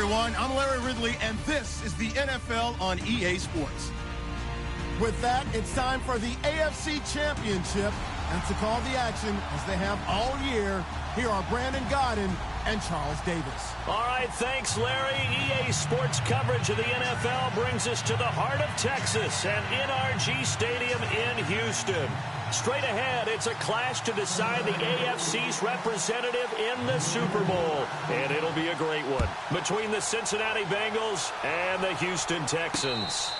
everyone. I'm Larry Ridley, and this is the NFL on EA Sports. With that, it's time for the AFC Championship. And to call the action, as they have all year, here are Brandon Godden and Charles Davis. All right, thanks, Larry. EA Sports coverage of the NFL brings us to the heart of Texas and NRG Stadium in Houston. Straight ahead, it's a clash to decide the AFC's representative in the Super Bowl. And it'll be a great one between the Cincinnati Bengals and the Houston Texans.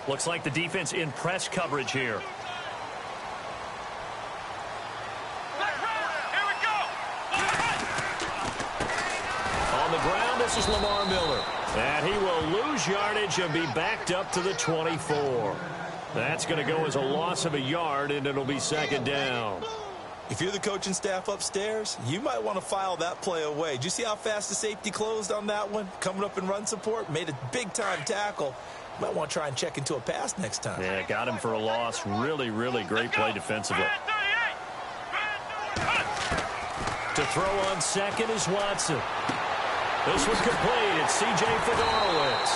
Looks like the defense in press coverage here. On the ground, this is Lamar Miller. And he will lose yardage and be backed up to the 24. That's going to go as a loss of a yard, and it'll be second down. If you're the coaching staff upstairs, you might want to file that play away. Did you see how fast the safety closed on that one? Coming up in run support, made a big-time tackle. Might want to try and check into a pass next time. Yeah, got him for a loss. Really, really great play defensively. To throw on second is Watson. This was complete. It's C.J. Fedorowicz.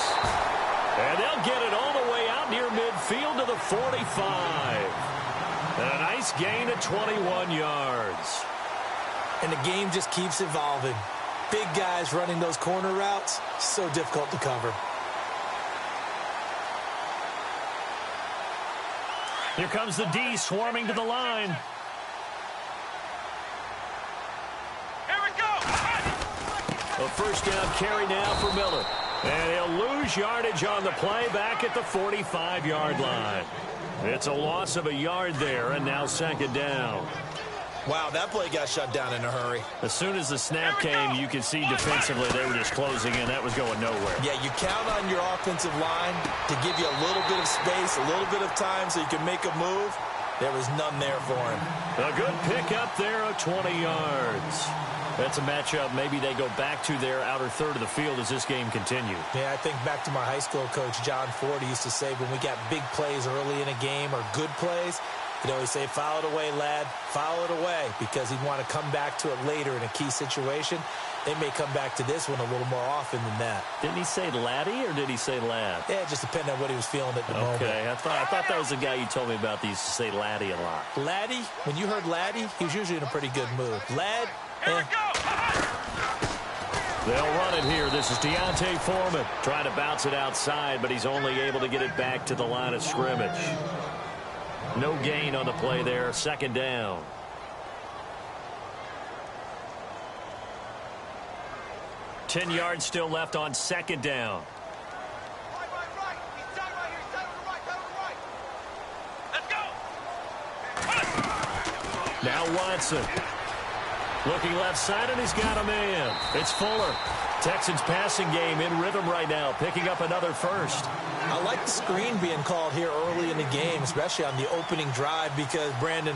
And they'll get it all the way out near midfield to the 45. And a nice gain of 21 yards. And the game just keeps evolving. Big guys running those corner routes, so difficult to cover. Here comes the D swarming to the line. Here we go. A first down carry now for Miller. And he'll lose yardage on the play back at the 45-yard line. It's a loss of a yard there, and now second down. Wow, that play got shut down in a hurry. As soon as the snap came, you could see defensively they were just closing in. That was going nowhere. Yeah, you count on your offensive line to give you a little bit of space, a little bit of time so you can make a move. There was none there for him. A good pickup there of 20 yards. That's a matchup maybe they go back to their outer third of the field as this game continues. Yeah, I think back to my high school coach, John Ford. He used to say when we got big plays early in a game or good plays, he'd always say, foul it away, lad, foul it away, because he'd want to come back to it later in a key situation. They may come back to this one a little more often than that. Didn't he say laddie or did he say lad? Yeah, it just depended on what he was feeling at the moment. Okay, I thought that was the guy you told me about that used to say laddie a lot. Laddie, when you heard laddie, he was usually in a pretty good mood. Lad, They'll run it here. This is Deontay Foreman trying to bounce it outside, but he's only able to get it back to the line of scrimmage. No gain on the play there. Second down. Ten yards still left on second down. Now Watson. Looking left side, and he's got a man. It's Fuller. Texans passing game in rhythm right now, picking up another first. I like the screen being called here early in the game, especially on the opening drive, because, Brandon,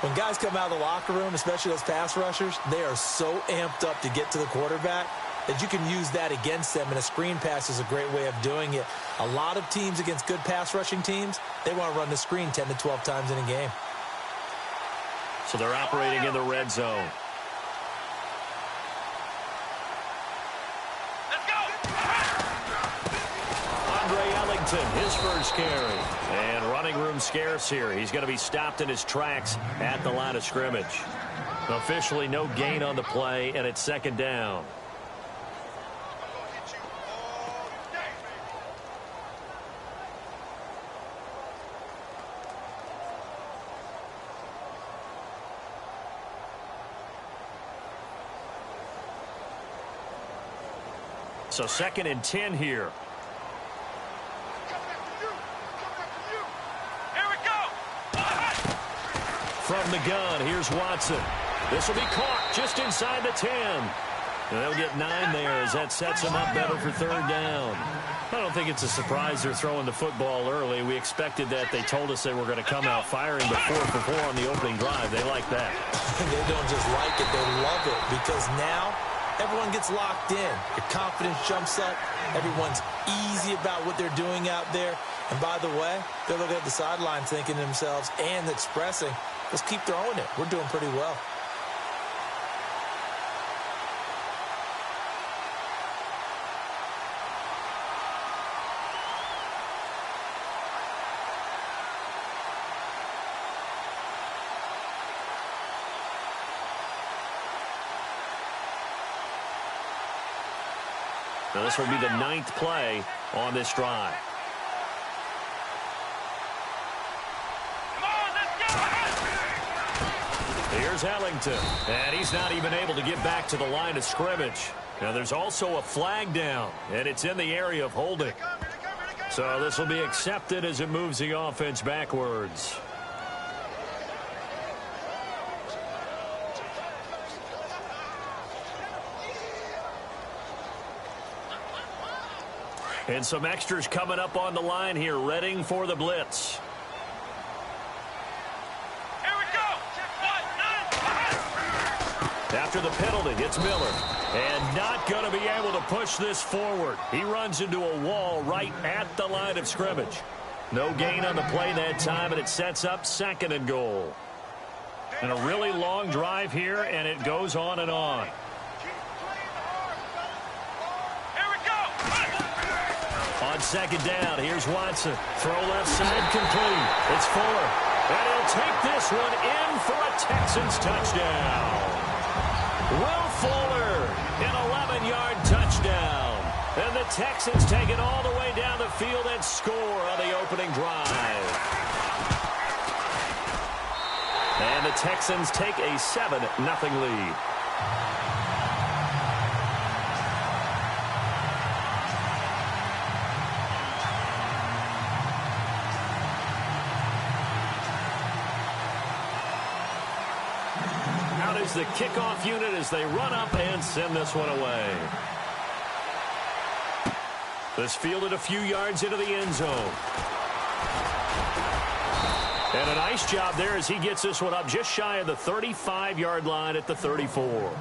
when guys come out of the locker room, especially those pass rushers, they are so amped up to get to the quarterback that you can use that against them, and a screen pass is a great way of doing it. A lot of teams against good pass rushing teams, they want to run the screen 10 to 12 times in a game. So they're operating in the red zone. His first carry. And running room scarce here. He's going to be stopped in his tracks at the line of scrimmage. Officially no gain on the play, and it's second down. So second and 10 here. From the gun, here's Watson. This will be caught just inside the 10. And they'll get 9 there as that sets them up better for 3rd down. I don't think it's a surprise they're throwing the football early. We expected that. They told us they were going to come out firing, but 4 for 4 on the opening drive. They like that. They don't just like it, they love it, because now everyone gets locked in. Your confidence jumps up. Everyone's easy about what they're doing out there. And by the way, they're looking at the sideline thinking to themselves and expressing, let's keep throwing it. We're doing pretty well. Now this will be the 9th play on this drive. Here's Ellington, and he's not even able to get back to the line of scrimmage. Now there's also a flag down, and it's in the area of holding. So this will be accepted as it moves the offense backwards. And some extras coming up on the line here, readying for the blitz. Here we go. After the penalty, it's Miller. And not going to be able to push this forward. He runs into a wall right at the line of scrimmage. No gain on the play that time, and it sets up 2nd and goal. And a really long drive here, and it goes on and on. On 2nd down, here's Watson. Throw left side complete. It's Fuller. And he'll take this one in for a Texans touchdown. Will Fuller, an 11-yard touchdown. And the Texans take it all the way down the field and score on the opening drive. And the Texans take a 7-0 lead. The kickoff unit as they run up and send this one away. This fielded a few yards into the end zone. And a nice job there as he gets this one up just shy of the 35-yard line at the 34.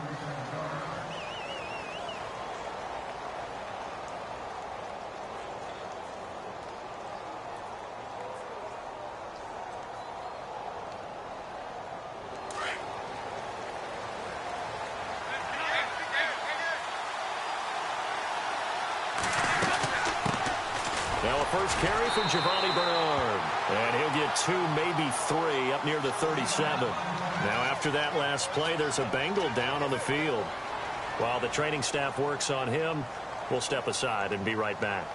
First carry from Giovanni Bernard. And he'll get 2, maybe 3 up near the 37. Now after that last play, there's a Bengal down on the field. While the training staff works on him, we'll step aside and be right back.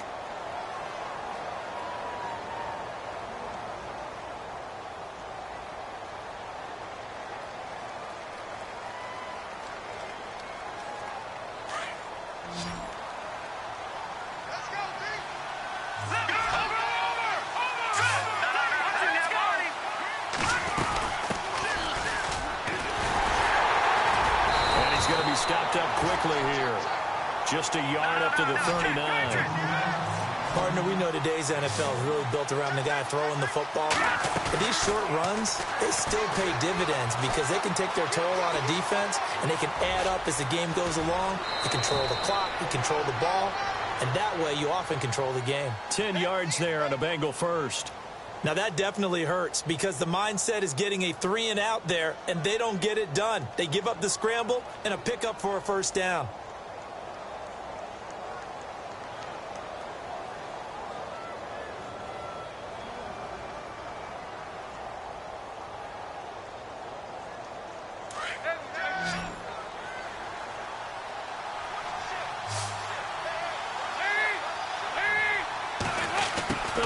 Stopped up quickly here. Just a yard up to the 39. Partner, we know today's NFL is really built around the guy throwing the football. But these short runs, they still pay dividends because they can take their toll on a defense and they can add up as the game goes along. They control the clock, they control the ball, and that way you often control the game. 10 yards there on a Bengal first. Now that definitely hurts because the mindset is getting a 3-and-out there, and they don't get it done. They give up the scramble and a pickup for a first down.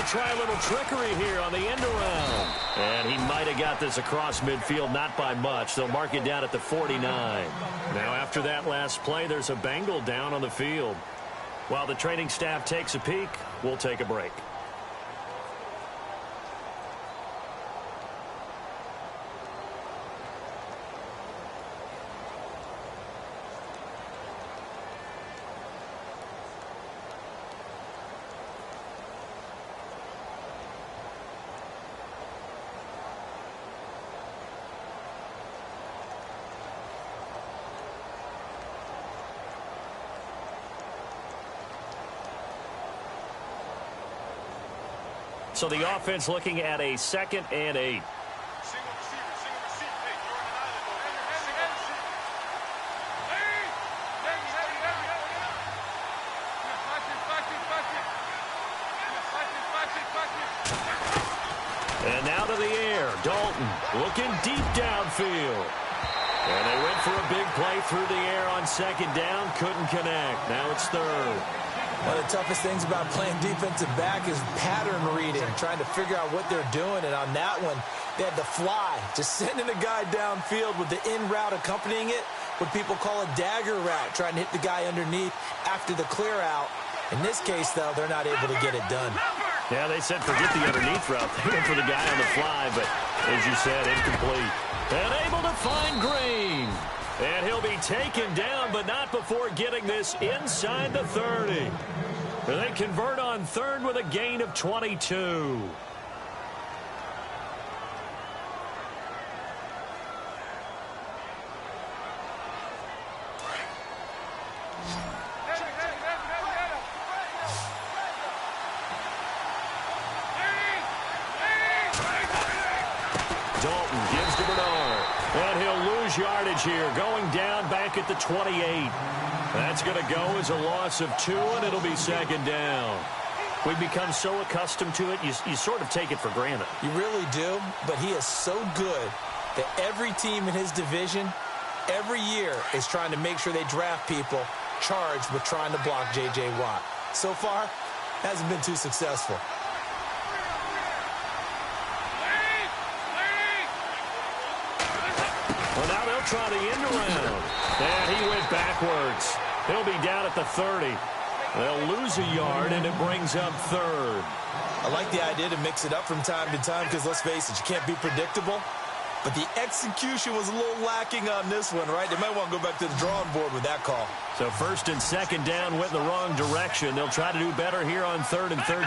Try a little trickery here on the end around. And he might have got this across midfield, not by much. They'll mark it down at the 49. Now after that last play, there's a Bengal down on the field. While the training staff takes a peek, we'll take a break. So the offense looking at a 2nd and 8. Single receiver. Hey, you're on an island over there. Single receiver. And now to the air. Dalton looking deep downfield. And they went for a big play through the air on 2nd down. Couldn't connect. Now it's 3rd. One of the toughest things about playing defensive back is pattern reading, trying to figure out what they're doing. And on that one, they had the fly, just sending a guy downfield with the in route accompanying it, what people call a dagger route, trying to hit the guy underneath after the clear out. In this case, though, they're not able to get it done. Yeah, they said forget the underneath route. They went for the guy on the fly, but as you said, incomplete. And able to find Green. And he'll be taken down, but not before getting this inside the 30. And they convert on 3rd with a gain of 22. Dalton gives to Bernard. And he'll lose yardage here, going down back at the 28. That's going to go as a loss of 2, and it'll be 2nd down. We've become so accustomed to it, you sort of take it for granted. You really do, but he is so good that every team in his division, every year, is trying to make sure they draft people charged with trying to block J.J. Watt. So far, hasn't been too successful. Well, now they'll try the end around. And he went backwards. He'll be down at the 30. They'll lose a yard, and it brings up 3rd. I like the idea to mix it up from time to time because, let's face it, you can't be predictable. But the execution was a little lacking on this one, right? They might want to go back to the drawing board with that call. So 1st and 2nd down went in the wrong direction. They'll try to do better here on 3rd and 13.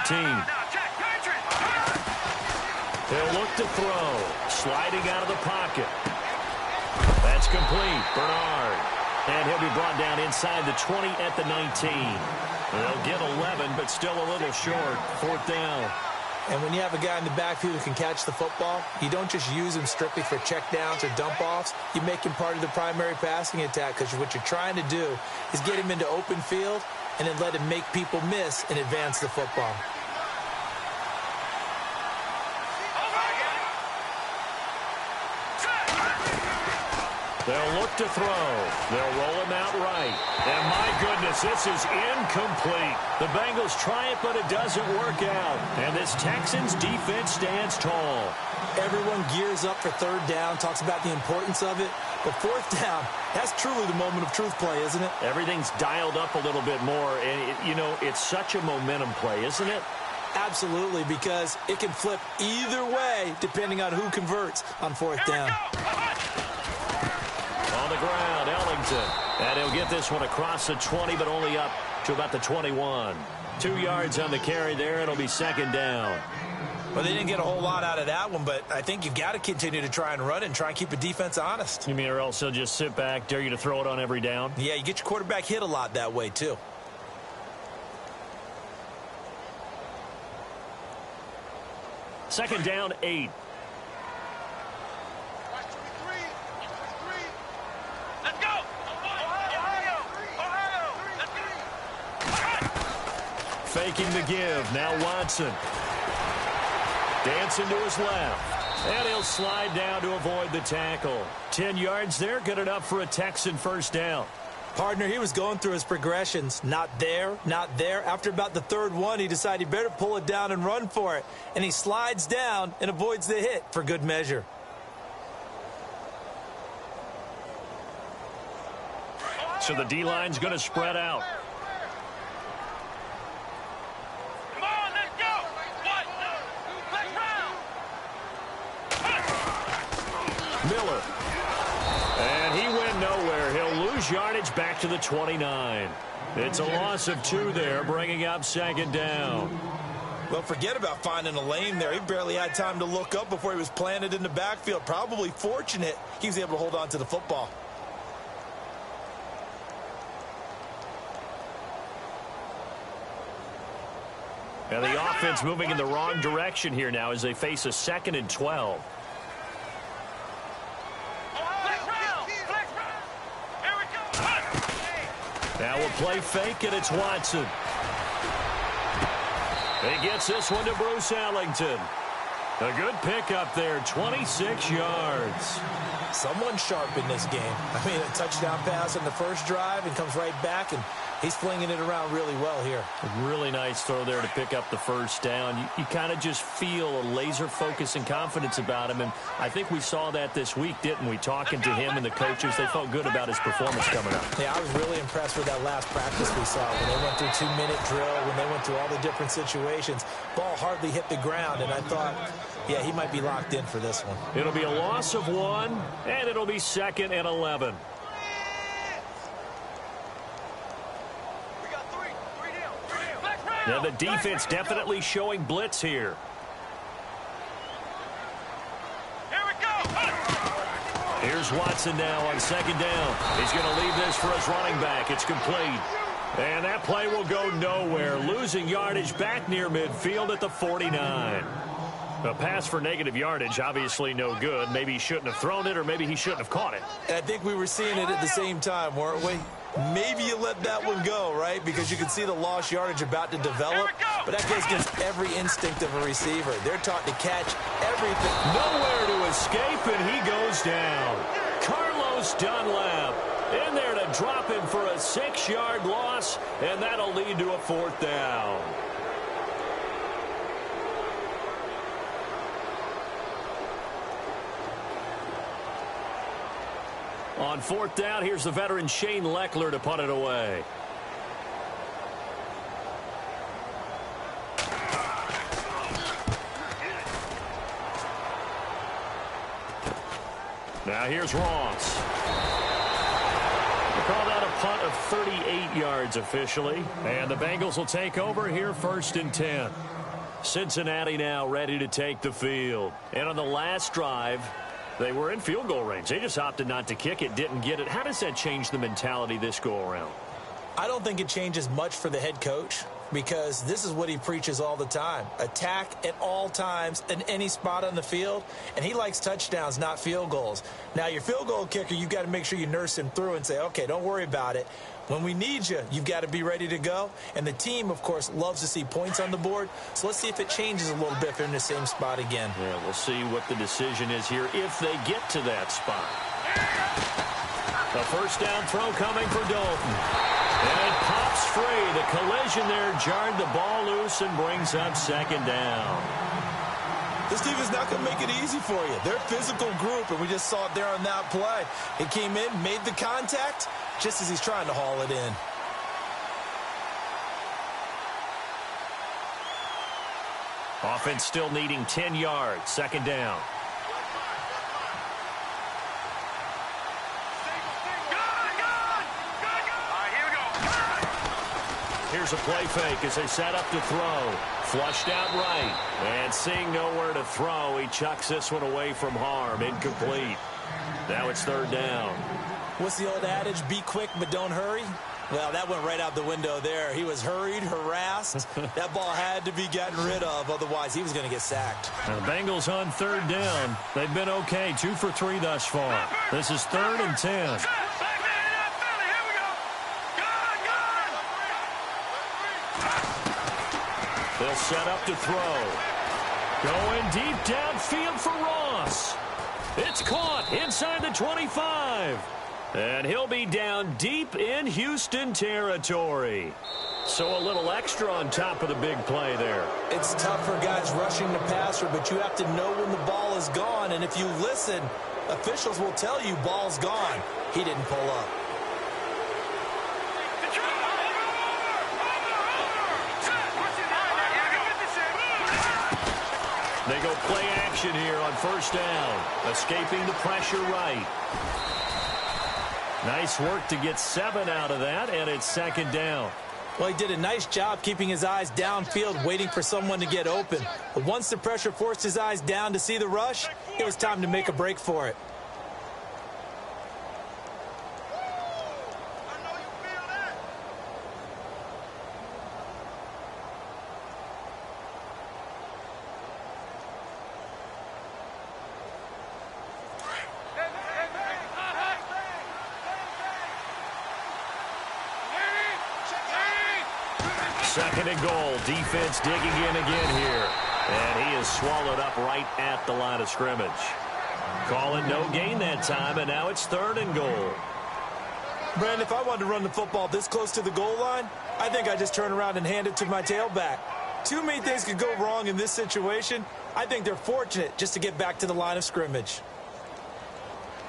He'll look to throw. Sliding out of the pocket. That's complete. Bernard. And he'll be brought down inside the 20 at the 19. They'll get 11, but still a little short. 4th down. And when you have a guy in the backfield who can catch the football, you don't just use him strictly for checkdowns or dump-offs. You make him part of the primary passing attack because what you're trying to do is get him into open field and then let him make people miss and advance the football. They'll look to throw. They'll roll him out right. And my goodness, this is incomplete. The Bengals try it, but it doesn't work out. And this Texans defense stands tall. Everyone gears up for 3rd down, talks about the importance of it. But 4th down, that's truly the moment of truth play, isn't it? Everything's dialed up a little bit more. And, it's such a momentum play, isn't it? Absolutely, because it can flip either way depending on who converts on 4th down. On the ground, Ellington. And he'll get this one across the 20, but only up to about the 21. 2 yards on the carry there. It'll be 2nd down. Well, they didn't get a whole lot out of that one, but I think you've got to continue to try and run it and try and keep the defense honest. You mean or else they'll just sit back, dare you to throw it on every down? Yeah, you get your quarterback hit a lot that way, too. Second down, 8. Let's go! Faking the give. Now Watson. Dancing to his left. And he'll slide down to avoid the tackle. 10 yards there. Good enough for a Texan 1st down. Partner, he was going through his progressions. Not there, not there. After about the 3rd one, he decided he better pull it down and run for it. And he slides down and avoids the hit for good measure. So the D-line's going to spread out. Come on, let's go! Let's round! Miller. And he went nowhere. He'll lose yardage back to the 29. It's a loss of 2 there, bringing up 2nd down. Well, forget about finding a lane there. He barely had time to look up before he was planted in the backfield. Probably fortunate he was able to hold on to the football. And the offense moving in the wrong direction here now as they face a 2nd and 12. Now we'll play fake, and it's Watson. He gets this one to Bruce Ellington. A good pickup there, 26 yards. Someone sharp in this game. I mean, a touchdown pass on the first drive and comes right back, and he's flinging it around really well here. A really nice throw there to pick up the first down. You kind of just feel a laser focus and confidence about him, and I think we saw that this week, didn't we? Talking to him and the coaches, they felt good about his performance coming up. Yeah, I was really impressed with that last practice we saw when they went through 2-minute drill, when they went through all the different situations. Ball hardly hit the ground, and I thought, yeah, he might be locked in for this one. It'll be a loss of 1, and it'll be 2nd and 11. Now the defense definitely showing blitz here. Here we go. Here's Watson now on 2nd down. He's going to leave this for his running back. It's complete. And that play will go nowhere. Losing yardage back near midfield at the 49. A pass for negative yardage, obviously no good. Maybe he shouldn't have thrown it, or maybe he shouldn't have caught it. I think we were seeing it at the same time, weren't we? Maybe you let that one go, right? Because you can see the lost yardage about to develop. But that goes against every instinct of a receiver. They're taught to catch everything. Nowhere to escape, and he goes down. Carlos Dunlap in there to drop him for a 6-yard loss, and that'll lead to a 4th down. On 4th down, here's the veteran Shane Leckler to punt it away. Now here's Ross. We'll call that a punt of 38 yards officially. And the Bengals will take over here 1st and 10. Cincinnati now ready to take the field. And on the last drive, they were in field goal range. They just opted not to kick it, didn't get it. How does that change the mentality this go-around? I don't think it changes much for the head coach because this is what he preaches all the time. Attack at all times in any spot on the field, and he likes touchdowns, not field goals. Now, your field goal kicker, you've got to make sure you nurse him through and say, okay, don't worry about it. When we need you, you've got to be ready to go. And the team, of course, loves to see points on the board. So let's see if it changes a little bit if they're in the same spot again. Yeah, we'll see what the decision is here if they get to that spot. The first down throw coming for Dalton. And it pops free. The collision there jarred the ball loose and brings up 2nd down. This team is not going to make it easy for you. They're a physical group, and we just saw it there on that play. It came in, made the contact, just as he's trying to haul it in. Offense still needing 10 yards. 2nd down. Here's a play fake as they set up to throw. Flushed out right. And seeing nowhere to throw, he chucks this one away from harm. Incomplete. Now it's 3rd down. What's the old adage? Be quick, but don't hurry. Well, that went right out the window there. He was hurried, harassed. That ball had to be gotten rid of. Otherwise, he was going to get sacked. Now the Bengals on 3rd down. They've been okay. 2 for 3 thus far. This is 3rd and 10. They'll set up to throw. Going deep downfield for Ross. It's caught inside the 25. And he'll be down deep in Houston territory. So a little extra on top of the big play there. It's tough for guys rushing the passer, but you have to know when the ball is gone. And if you listen, officials will tell you ball's gone. He didn't pull up. They go play action here on 1st down. Escaping the pressure right. Nice work to get 7 out of that, and it's 2nd down. Well, he did a nice job keeping his eyes downfield, waiting for someone to get open. But once the pressure forced his eyes down to see the rush, it was time to make a break for it. Second and goal. Defense digging in again here. And he is swallowed up right at the line of scrimmage. Call it no gain that time, and now it's third and goal. Brandon, if I wanted to run the football this close to the goal line, I think I just turn around and hand it to my tailback. Too many things could go wrong in this situation. I think they're fortunate just to get back to the line of scrimmage.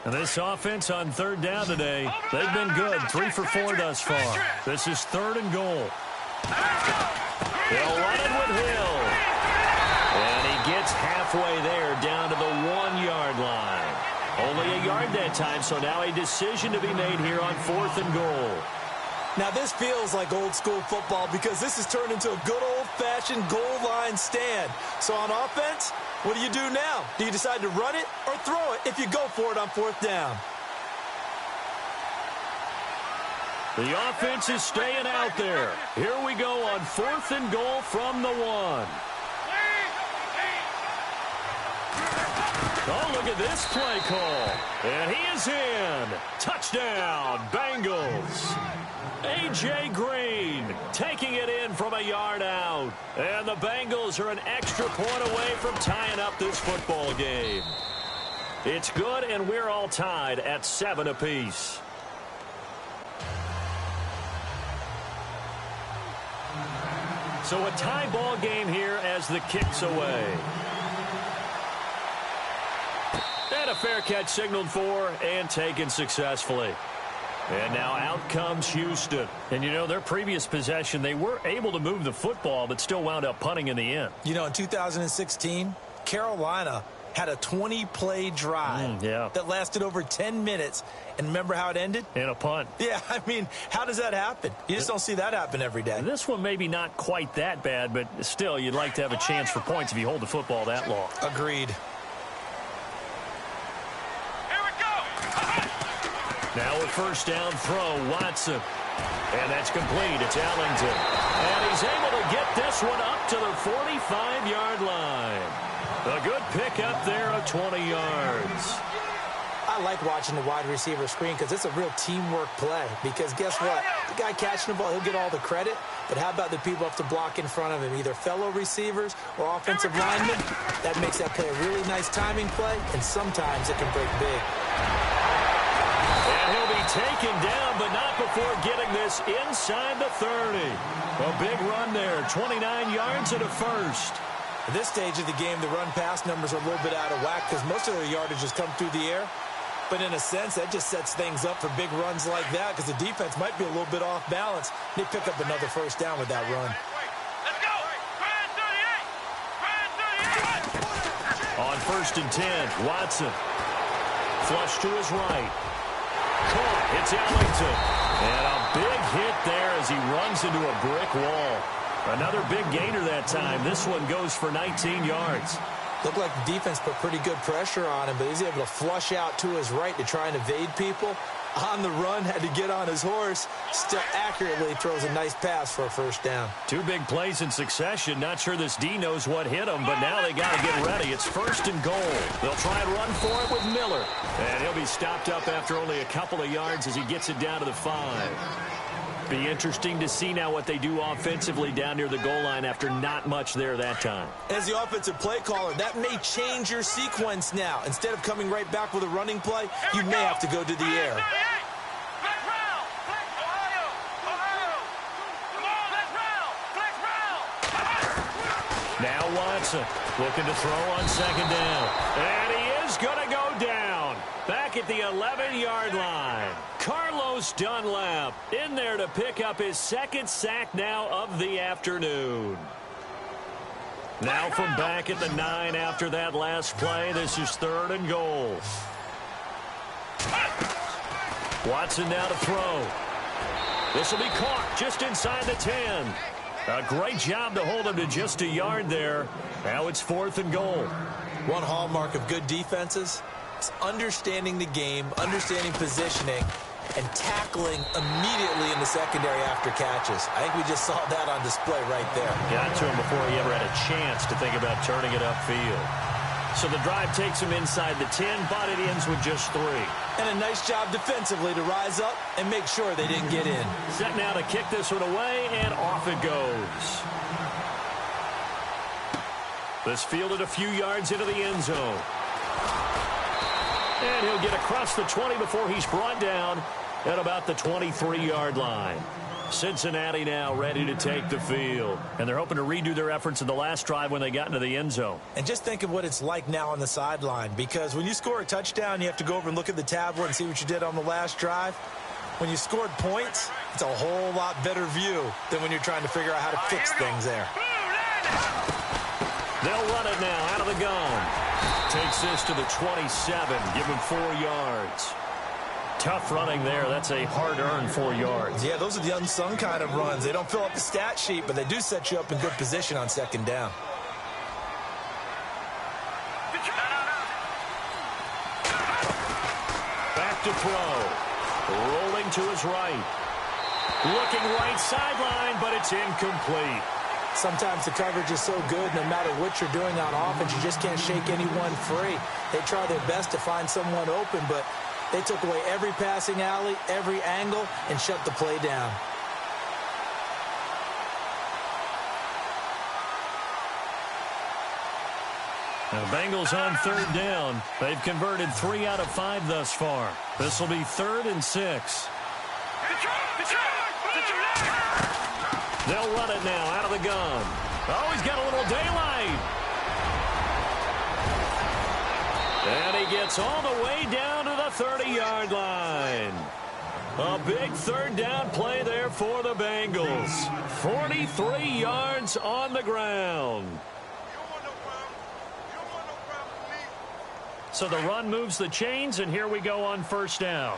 And this offense on third down today, they've been good. 3 for 4 thus far. This is third and goal. They'll run it with Hill. And he gets halfway there down to the 1-yard line. Only a yard that time, so now a decision to be made here on fourth and goal. Now this feels like old school football because this has turned into a good old-fashioned goal line stand. So on offense, what do you do now? Do you decide to run it or throw it if you go for it on fourth down? The offense is staying out there. Here we go on fourth and goal from the 1. Oh, look at this play call. And he is in. Touchdown, Bengals. A.J. Green taking it in from a yard out. And the Bengals are an extra point away from tying up this football game. It's good, and we're all tied at 7 apiece. So a tie ball game here as the kick's away. And a fair catch signaled for and taken successfully. And now out comes Houston. And, you know, their previous possession, they were able to move the football but still wound up punting in the end. You know, in 2016, Carolina had a 20-play drive that lasted over 10 minutes. And remember how it ended? In a punt. Yeah, I mean, how does that happen? You just don't see that happen every day. This one maybe not quite that bad, but still, you'd like to have a chance for points if you hold the football that long. Agreed. Now a first down throw, Watson. And that's complete. It's Ellington. And he's able to get this one up to the 45-yard line. A good pick up there of 20 yards. I like watching the wide receiver screen because it's a real teamwork play. Because guess what? The guy catching the ball, he'll get all the credit. But how about the people up to block in front of him, either fellow receivers or offensive linemen? That makes that play a really nice timing play, and sometimes it can break big. And he'll be taken down, but not before getting this inside the 30. A big run there, 29 yards and a first. At this stage of the game, the run-pass numbers are a little bit out of whack because most of their yardage has come through the air. But in a sense, that just sets things up for big runs like that because the defense might be a little bit off balance. They pick up another first down with that run. Let's go! On first and 10, Watson. Flush to his right. Caught. It's Ellington. And a big hit there as he runs into a brick wall. Another big gainer that time. This one goes for 19 yards. Looked like the defense put pretty good pressure on him, but he's able to flush out to his right to try and evade people. On the run, had to get on his horse. Still accurately throws a nice pass for a first down. 2 big plays in succession. Not sure this D knows what hit him, but now they got to get ready. It's first and goal. They'll try and run for it with Miller. And he'll be stopped up after only a couple of yards as he gets it down to the 5. Be interesting to see now what they do offensively down near the goal line after not much there that time. As the offensive play caller, that may change your sequence now. Instead of coming right back with a running play, you may have to go to the air. Now Watson looking to throw on second down. And he is going to go down. Back at the 11-yard line. Carlos Dunlap in there to pick up his second sack now of the afternoon. Now from back at the 9 after that last play, this is third and goal. Watson now to throw. This will be caught just inside the 10. A great job to hold him to just a yard there. Now it's fourth and goal. One hallmark of good defenses is understanding the game, understanding positioning, and tackling immediately in the secondary after catches. I think we just saw that on display right there. Got to him before he ever had a chance to think about turning it upfield. So the drive takes him inside the 10, but it ends with just 3. And a nice job defensively to rise up and make sure they didn't get in. Set now to kick this one away, and off it goes. This fielded a few yards into the end zone. And he'll get across the 20 before he's brought down at about the 23-yard line. Cincinnati now ready to take the field. And they're hoping to redo their efforts in the last drive when they got into the end zone. And just think of what it's like now on the sideline, because when you score a touchdown, you have to go over and look at the tablet and see what you did on the last drive. When you scored points, it's a whole lot better view than when you're trying to figure out how to fix things there. They'll run it now out of the gun. Takes this to the 27, give him 4 yards. Tough running there. That's a hard-earned 4 yards. Yeah, those are the unsung kind of runs. They don't fill up the stat sheet, but they do set you up in good position on second down. Back to throw. Rolling to his right. Looking right sideline, but it's incomplete. Sometimes the coverage is so good, no matter what you're doing on offense, you just can't shake anyone free. They try their best to find someone open, but they took away every passing alley, every angle, and shut the play down. Now the Bengals on third down. They've converted 3 out of 5 thus far. This will be 3rd and 6. They'll run it now out of the gun. Oh, he's got a little daylight. And he gets all the way down to the 30-yard line. A big third down play there for the Bengals. 43 yards on the ground. So the run moves the chains, and here we go on first down.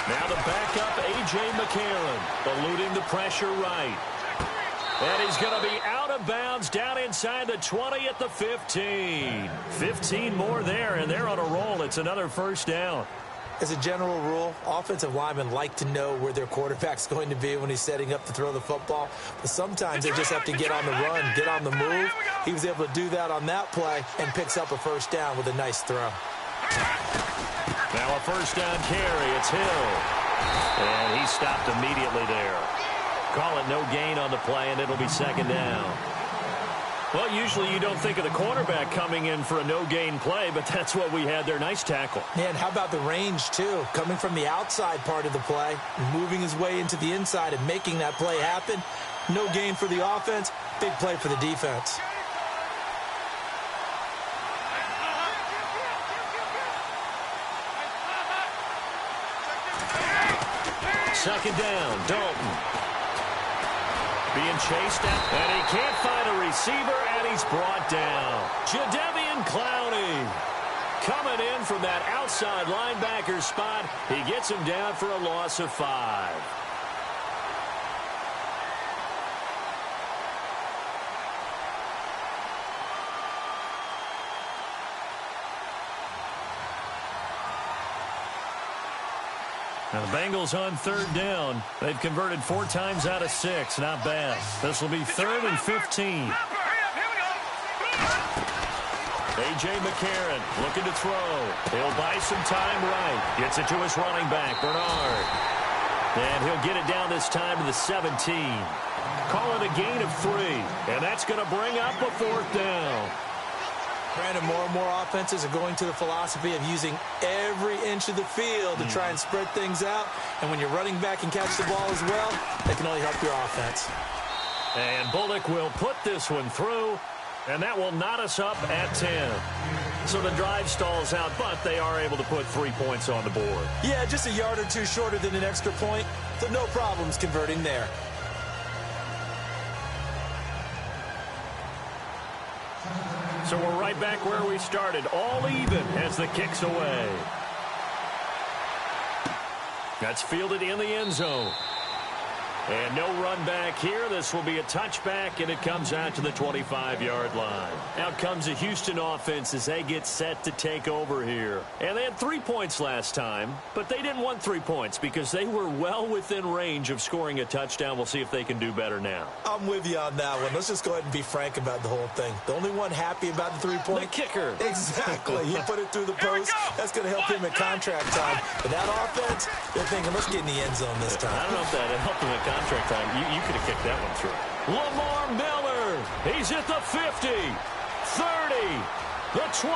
Now the backup, A.J. McCarron, eluding the pressure right. And he's going to be out of bounds down inside the 20 at the 15. 15 more there, and they're on a roll. It's another first down. As a general rule, offensive linemen like to know where their quarterback's going to be when he's setting up to throw the football. But sometimes they just have to get on the run, get on the move. He was able to do that on that play and picks up a first down with a nice throw. Now a first down carry. It's Hill. And he stopped immediately there. Call it no gain on the play, and it'll be second down. Well, usually you don't think of the cornerback coming in for a no-gain play, but that's what we had there. Nice tackle. Yeah, and how about the range, too? Coming from the outside part of the play, moving his way into the inside and making that play happen. No gain for the offense, big play for the defense. Second down, Dalton. Being chased at, and he can't find a receiver, and he's brought down. Jadeveon Clowney coming in from that outside linebacker spot. He gets him down for a loss of 5. Now the Bengals on third down. They've converted 4 times out of 6. Not bad. This will be 3rd and 15. A.J. McCarron looking to throw. He'll buy some time right. Gets it to his running back, Bernard. And he'll get it down this time to the 17. Call it a gain of 3. And that's going to bring up a 4th down. Brandon, more and more offenses are going to the philosophy of using every inch of the field to try and spread things out. And when you're running back and catch the ball as well, that can only help your offense. And Bullock will put this one through, and that will knot us up at 10. So the drive stalls out, but they are able to put 3 points on the board. Yeah, just a yard or two shorter than an extra point, so no problems converting there. So we're right back where we started, all even as the kick's away. That's fielded in the end zone. And no run back here. This will be a touchback, and it comes out to the 25-yard line. Out comes the Houston offense as they get set to take over here. And they had 3 points last time, but they didn't want 3 points because they were well within range of scoring a touchdown. We'll see if they can do better now. I'm with you on that one. Let's just go ahead and be frank about the whole thing. The only one happy about the 3-point? The kicker. Exactly. He put it through the post. That's going to help him at contract time. But that offense, they're thinking, let's get in the end zone this time. I don't know if that helped him at contract time. You could have kicked that one through. Lamar Miller. He's at the 50, 30, the 20,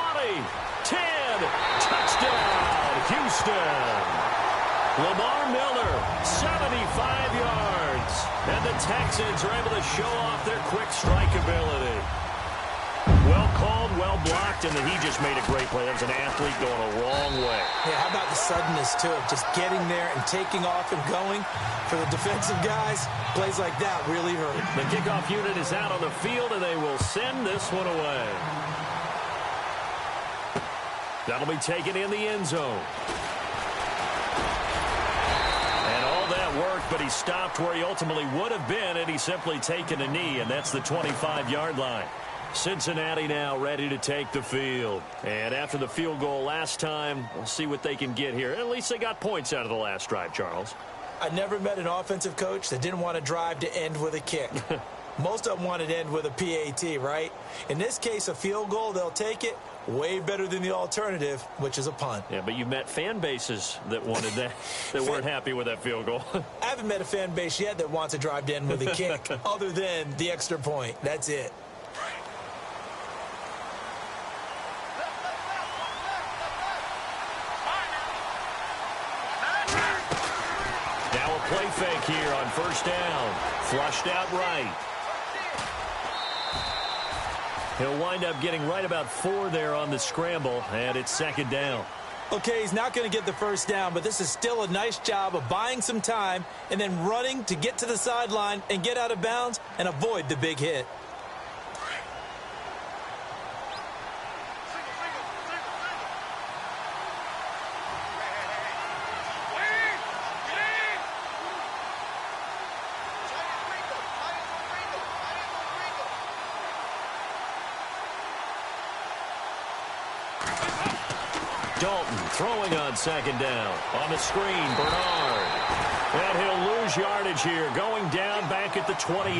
10. Touchdown, Houston. Lamar Miller, 75 yards. And the Texans are able to show off their quick strike ability. Well called, well blocked, and then he just made a great play. That was an athlete going a wrong way. Yeah, how about the suddenness, too, of just getting there and taking off and going? For the defensive guys, plays like that really hurt. The kickoff unit is out on the field, and they will send this one away. That'll be taken in the end zone. And all that worked, but he stopped where he ultimately would have been had he simply taken a knee, and that's the 25-yard line. Cincinnati now ready to take the field. And after the field goal last time, we'll see what they can get here. At least they got points out of the last drive, Charles. I never met an offensive coach that didn't want to drive to end with a kick. Most of them wanted to end with a PAT, right? In this case, a field goal, they'll take it. Way better than the alternative, which is a punt. Yeah, but you met fan bases that wanted that, that weren't happy with that field goal. I haven't met a fan base yet that wants to drive to end with a kick, other than the extra point. That's it. Play fake here on first down. Flushed out right. He'll wind up getting right about 4 there on the scramble, and it's second down. Okay, he's not going to get the first down, but this is still a nice job of buying some time and then running to get to the sideline and get out of bounds and avoid the big hit. Dalton throwing on second down. On the screen, Bernard. And he'll lose yardage here, going down back at the 28.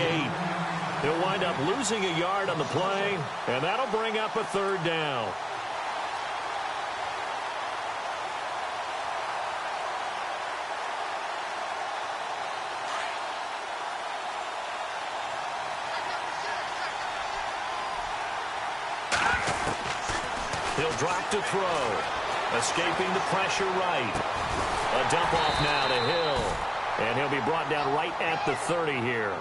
He'll wind up losing a yard on the play, and that'll bring up a third down. He'll drop to throw. Escaping the pressure right. A dump off now to Hill. And he'll be brought down right at the 30 here.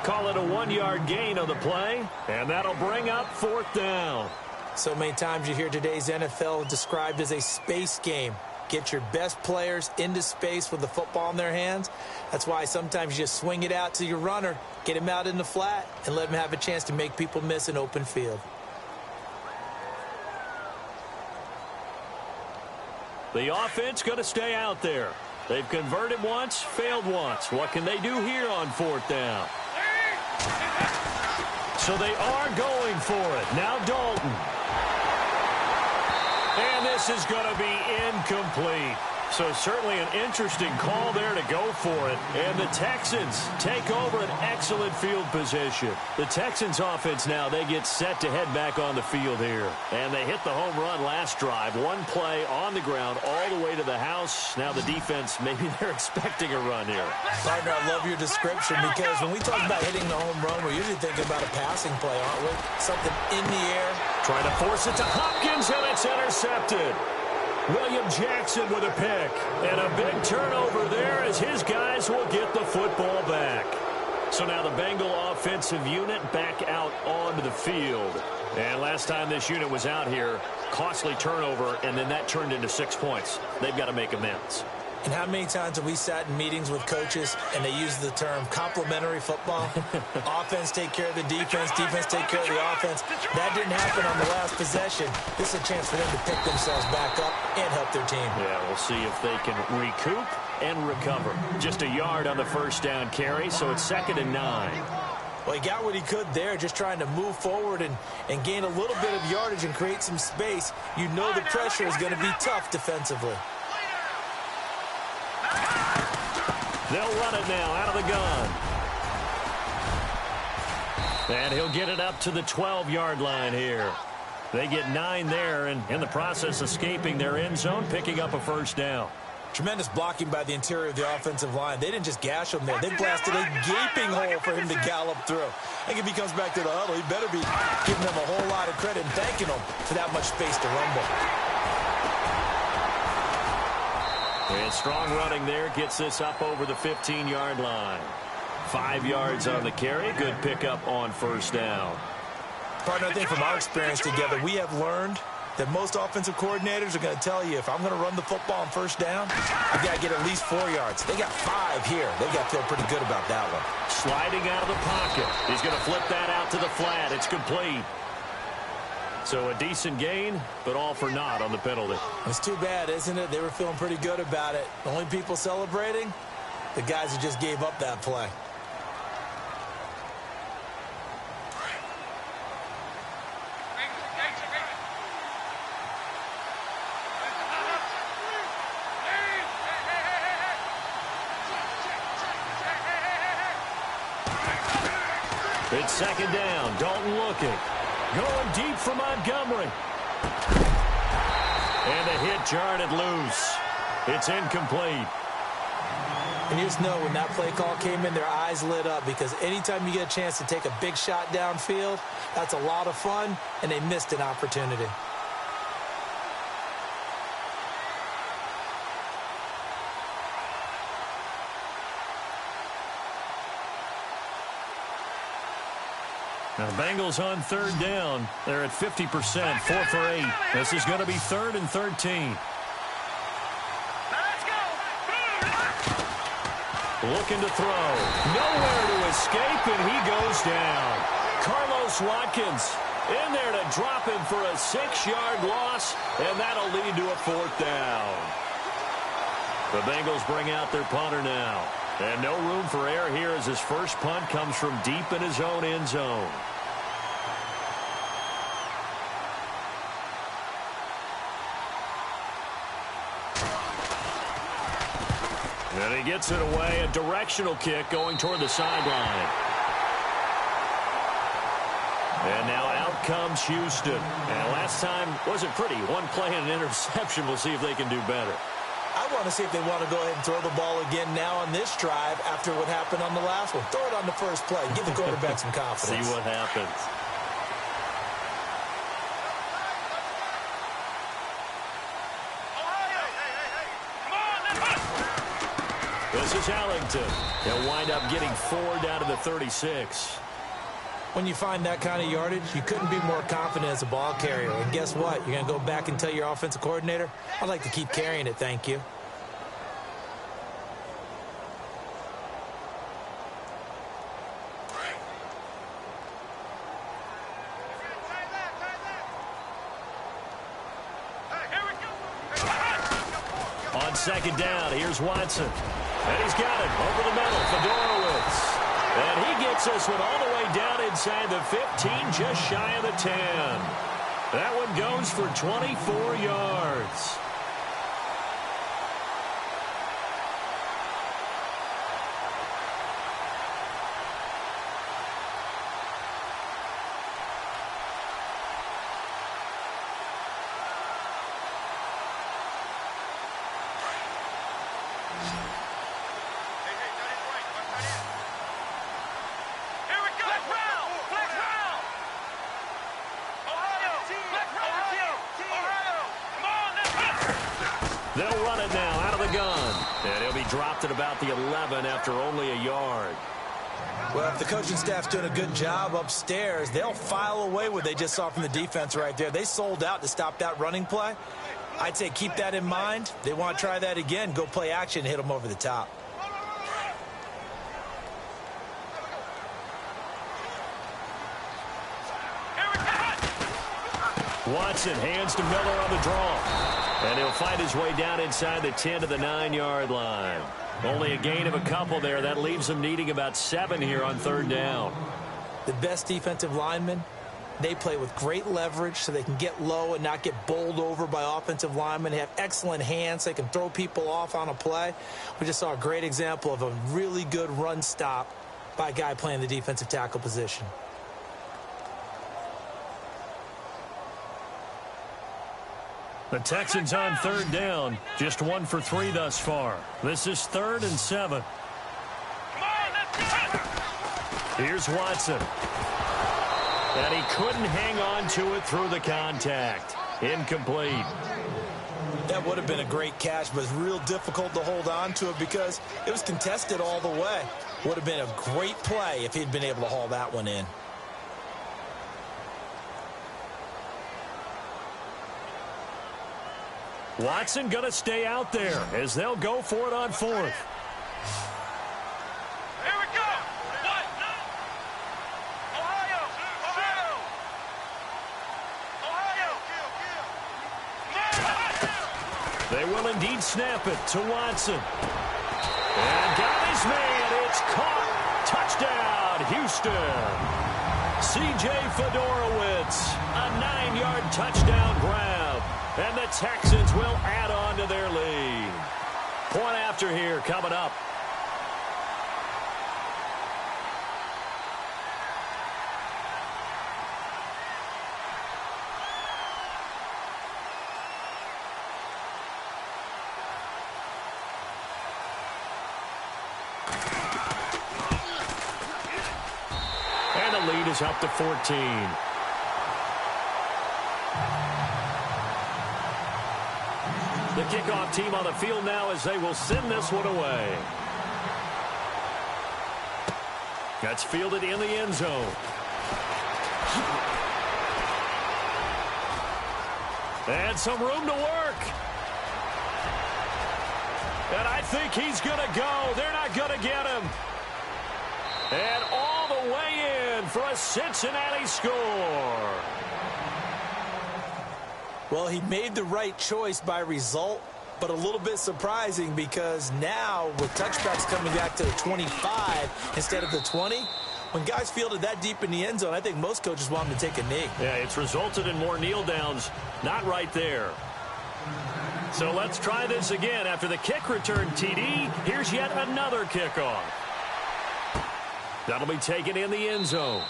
Call it a 1-yard gain on the play. And that'll bring up fourth down. So many times you hear today's NFL described as a space game. Get your best players into space with the football in their hands. That's why sometimes you just swing it out to your runner, get him out in the flat, and let him have a chance to make people miss an open field. The offense going to stay out there. They've converted once, failed once. What can they do here on fourth down? So they are going for it. Now Dalton. And this is going to be incomplete. So certainly an interesting call there to go for it. And the Texans take over an excellent field position. The Texans offense now, they get set to head back on the field here. And they hit the home run last drive. One play on the ground all the way to the house. Now the defense, maybe they're expecting a run here. Partner, I love your description because when we talk about hitting the home run, we're usually thinking about a passing play, aren't we? Something in the air. Trying to force it to Hopkins, and it's intercepted. William Jackson with a pick. And a big turnover there as his guys will get the football back. So now the Bengal offensive unit back out onto the field. And last time this unit was out here, costly turnover, and then that turned into 6 points. They've got to make amends. And how many times have we sat in meetings with coaches and they use the term complementary football? Offense take care of the defense, defense take care of the offense. That didn't happen on the last possession. This is a chance for them to pick themselves back up and help their team. Yeah, we'll see if they can recoup and recover. Just a yard on the first down carry, so it's 2nd and 9. Well, he got what he could there, just trying to move forward and gain a little bit of yardage and create some space. You know the pressure is going to be tough defensively. They'll run it now out of the gun. And he'll get it up to the 12-yard line here. They get 9 there, and in the process escaping their end zone, picking up a first down. Tremendous blocking by the interior of the offensive line. They didn't just gash him there. They blasted a gaping hole for him to gallop through. I think if he comes back to the huddle, he better be giving them a whole lot of credit and thanking them for that much space to rumble. And strong running there gets this up over the 15-yard line. 5 yards on the carry. Good pickup on first down. Partner, I think from our experience together, we have learned that most offensive coordinators are going to tell you, if I'm going to run the football on first down, I've got to get at least 4 yards. They got 5 here. They got to feel pretty good about that one. Sliding out of the pocket. He's going to flip that out to the flat. It's complete. So a decent gain, but all for naught on the penalty. It's too bad, isn't it? They were feeling pretty good about it. The only people celebrating, the guys who just gave up that play. It's 2nd down. Dalton looking. Going deep for Montgomery. And a hit jarred it loose. It's incomplete. And you just know when that play call came in, their eyes lit up, because anytime you get a chance to take a big shot downfield, that's a lot of fun, and they missed an opportunity. Now the Bengals on 3rd down. They're at 50%, 4 for 8. This is going to be 3rd and 13. Looking to throw. Nowhere to escape, and he goes down. Carlos Watkins in there to drop him for a 6-yard loss, and that'll lead to a 4th down. The Bengals bring out their punter now. And no room for error here as his first punt comes from deep in his own end zone. And he gets it away, a directional kick going toward the sideline. And now out comes Houston. And last time wasn't pretty. One play and an interception. We'll see if they can do better. I want to see if they want to go ahead and throw the ball again now on this drive after what happened on the last one. Throw it on the first play. Give the quarterback some confidence. See what happens. This is Ellington. They'll wind up getting 4 down to the 36. When you find that kind of yardage, you couldn't be more confident as a ball carrier. And guess what? You're going to go back and tell your offensive coordinator, I'd like to keep carrying it, thank you. On 2nd down, here's Watson. And he's got it over the middle, Fedorowicz. And he gets this one all the way down inside the 15, just shy of the 10. That one goes for 24 yards. They'll run it now out of the gun. And he'll be dropped at about the 11 after only a yard. Well, if the coaching staff's doing a good job upstairs, they'll file away what they just saw from the defense right there. They sold out to stop that running play. I'd say keep that in mind. They want to try that again. Go play action and hit them over the top. Watson hands to Miller on the draw. And he'll find his way down inside the 10 to the 9-yard line. Only a gain of a couple there. That leaves them needing about 7 here on 3rd down. The best defensive linemen, they play with great leverage so they can get low and not get bowled over by offensive linemen. They have excellent hands. They can throw people off on a play. We just saw a great example of a really good run stop by a guy playing the defensive tackle position. The Texans on 3rd down. Just 1 for 3 thus far. This is 3rd and 7. Here's Watson. And he couldn't hang on to it through the contact. Incomplete. That would have been a great catch, but it's real difficult to hold on to it because it was contested all the way. Would have been a great play if he'd been able to haul that one in. Watson going to stay out there as they'll go for it on 4th. Here we go. What? Ohio. They will indeed snap it to Watson. And got his man. It's caught. Touchdown, Houston. C.J. Fedorowicz, a 9-yard touchdown grab. And the Texans will add on to their lead. Point after here coming up. And the lead is up to 14. The kickoff team on the field now as they will send this one away. That's fielded in the end zone. And some room to work. And I think he's going to go. They're not going to get him. And all the way in for a Cincinnati score. Well, he made the right choice by result, but a little bit surprising because now with touchbacks coming back to the 25 instead of the 20, when guys fielded that deep in the end zone, I think most coaches want them to take a knee. Yeah, it's resulted in more kneel downs. Not right there. So let's try this again. After the kick return TD, here's yet another kickoff. That'll be taken in the end zone.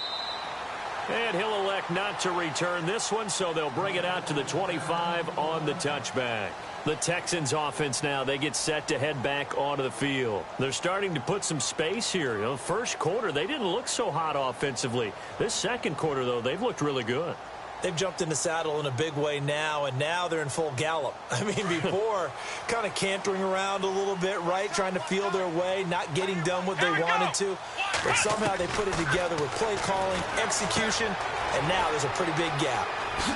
And he'll elect not to return this one, so they'll bring it out to the 25 on the touchback. The Texans offense now, they get set to head back onto the field. They're starting to put some space here. You know, first quarter, they didn't look so hot offensively. This second quarter, though, they've looked really good. They've jumped in the saddle in a big way now, and now they're in full gallop. I mean, before, kind of cantering around a little bit, right, trying to feel their way, not getting done what they wanted to. But somehow they put it together with play calling, execution, and now there's a pretty big gap.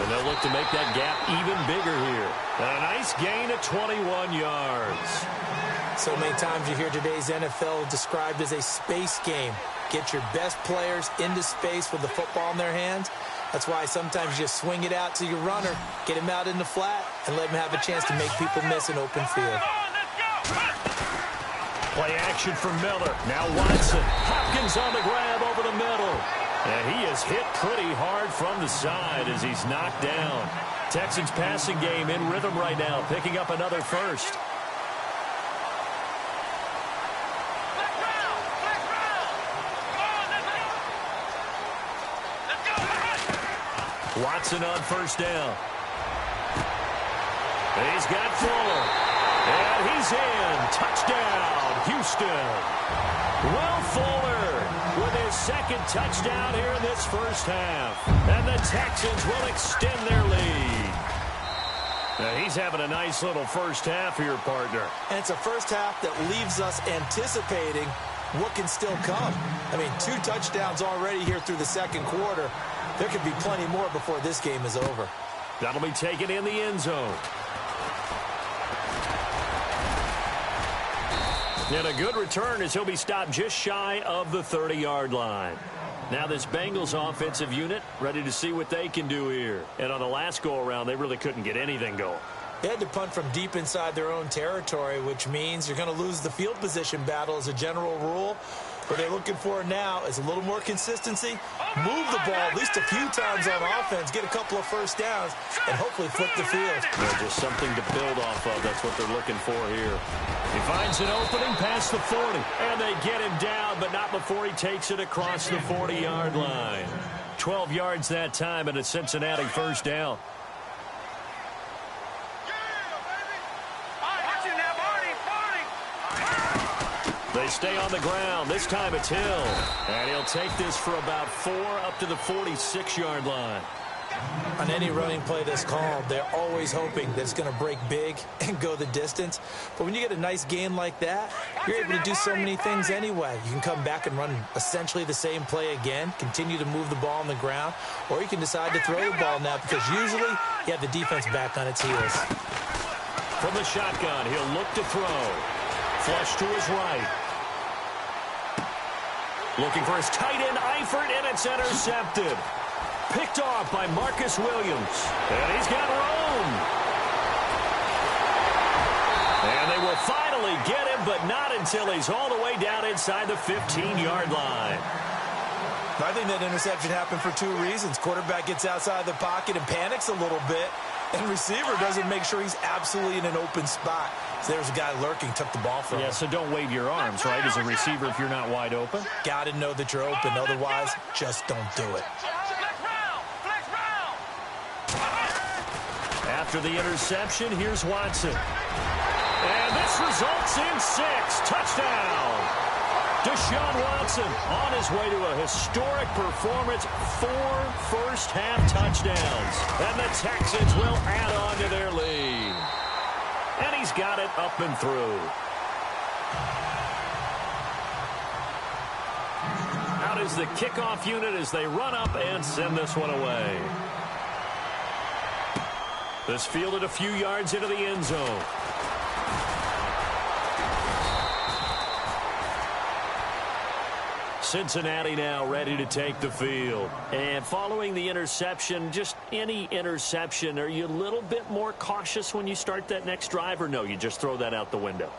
And they'll look to make that gap even bigger here. And a nice gain of 21 yards. So many times you hear today's NFL described as a space game. Get your best players into space with the football in their hands. That's why sometimes you just swing it out to your runner, get him out in the flat, and let him have a chance to make people miss an open field. Play action for Miller. Now Watson. Hopkins on the grab over the middle. And he is hit pretty hard from the side as he's knocked down. Texans passing game in rhythm right now, picking up another first. Watson on first down. He's got Fuller. And he's in. Touchdown, Houston. Will Fuller with his second touchdown here in this first half. And the Texans will extend their lead. Now he's having a nice little first half here, partner. And it's a first half that leaves us anticipating what can still come. I mean, 2 touchdowns already here through the second quarter. There could be plenty more before this game is over. That'll be taken in the end zone. And a good return as he'll be stopped just shy of the 30-yard line. Now this Bengals offensive unit ready to see what they can do here. And on the last go-around, they really couldn't get anything going. They had to punt from deep inside their own territory, which means you're going to lose the field position battle as a general rule. What they're looking for now is a little more consistency, move the ball at least a few times on offense, get a couple of first downs, and hopefully flip the field. Yeah, just something to build off of. That's what they're looking for here. He finds an opening past the 40, and they get him down, but not before he takes it across the 40-yard line. 12 yards that time, and a Cincinnati first down. They stay on the ground. This time it's Hill. And he'll take this for about 4 up to the 46-yard line. On any running play that's called, they're always hoping that it's going to break big and go the distance. But when you get a nice gain like that, you're able to do so many things anyway. You can come back and run essentially the same play again, continue to move the ball on the ground, or you can decide to throw the ball now because usually you have the defense back on its heels. From the shotgun, he'll look to throw. Flush to his right. Looking for his tight end, Eifert, and it's intercepted. Picked off by Marcus Williams. And he's got room. And they will finally get him, but not until he's all the way down inside the 15-yard line. I think that interception happened for 2 reasons. Quarterback gets outside the pocket and panics a little bit, and receiver doesn't make sure he's absolutely in an open spot. So there's a guy lurking, took the ball from him. Yeah, so don't wave your arms, right, as a receiver if you're not wide open. Got to know that you're open. Otherwise, just don't do it. After the interception, here's Watson. And this results in 6. Touchdown. Deshaun Watson on his way to a historic performance. 4 first-half touchdowns. And the Texans will add on to their lead. And he's got it up and through. Out is the kickoff unit as they run up and send this one away. This fielded a few yards into the end zone. Cincinnati now ready to take the field. And following the interception, just any interception, are you a little bit more cautious when you start that next drive, or no, you just throw that out the window?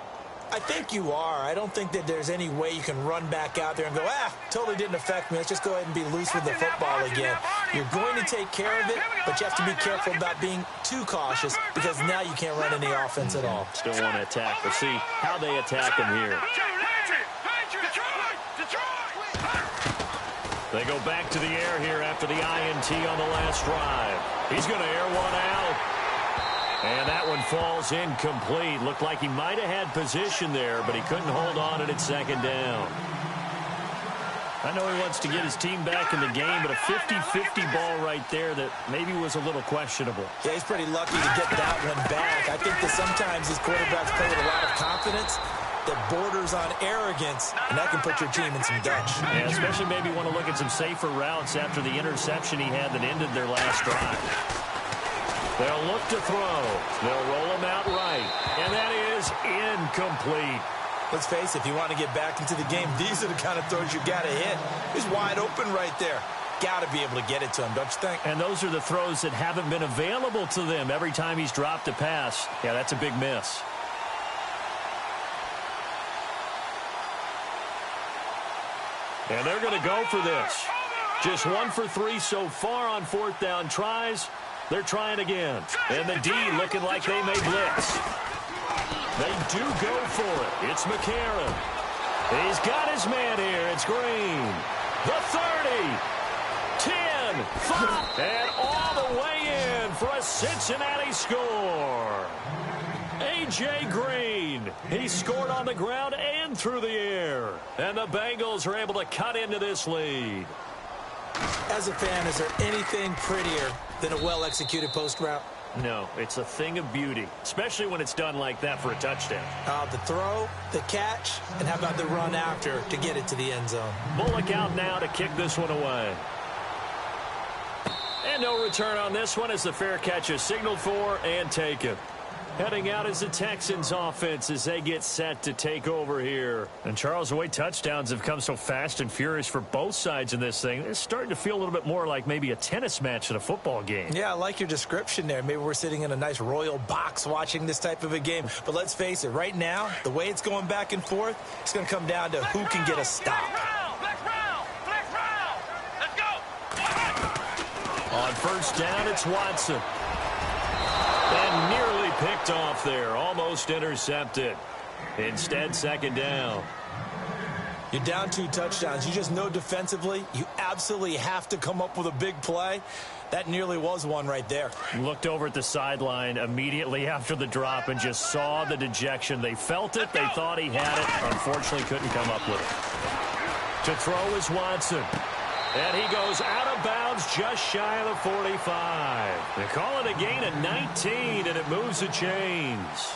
I think you are. I don't think that there's any way you can run back out there and go, totally didn't affect me. Let's just go ahead and be loose with the football again. You're going to take care of it, but you have to be careful about being too cautious because now you can't run any offense at all. Still want to attack. We'll see how they attack him here. They go back to the air here after the INT on the last drive. He's going to air one out. And that one falls incomplete. Looked like he might have had position there, but he couldn't hold on at second down. I know he wants to get his team back in the game, but a 50-50 ball right there that maybe was a little questionable. Yeah, he's pretty lucky to get that one back. I think that sometimes these quarterbacks play with a lot of confidence that borders on arrogance, and that can put your team in some dutch. Yeah, especially maybe want to look at some safer routes after the interception he had that ended their last drive. They'll look to throw. They'll roll him out right, and that is incomplete. Let's face it, if you want to get back into the game, these are the kind of throws you got to hit. He's wide open right there. Got to be able to get it to him, don't you think? And those are the throws that haven't been available to them every time he's dropped a pass. Yeah, that's a big miss. And they're going to go for this. Just 1 for 3 so far on 4th down tries. They're trying again. And the D looking like they may blitz. They do go for it. It's McCarron. He's got his man here. It's Green. The 30. 10. 5. And all the way in for a Cincinnati score. A.J. Green. He scored on the ground and through the air. And the Bengals are able to cut into this lead. As a fan, is there anything prettier than a well-executed post route? No, it's a thing of beauty, especially when it's done like that for a touchdown. The throw, the catch, and how about the run after to get it to the end zone? Bullock out now to kick this one away. And no return on this one as the fair catch is signaled for and taken. Heading out as the Texans offense as they get set to take over here. And Charles, the way touchdowns have come so fast and furious for both sides in this thing, it's starting to feel a little bit more like maybe a tennis match in a football game. Yeah, I like your description there. Maybe we're sitting in a nice royal box watching this type of a game. But let's face it, right now, the way it's going back and forth, it's going to come down to who can get a stop. Let's go. On first down, it's Watson. And nearly picked off there, almost intercepted. Instead, second down. You're down 2 touchdowns. You just know defensively you absolutely have to come up with a big play. That nearly was one right there. Looked over at the sideline immediately after the drop and just saw the dejection. They felt it. They thought he had it. Unfortunately, couldn't come up with it. To throw is Watson. And he goes out of bounds just shy of the 45. They call it a gain of 19, and it moves the chains.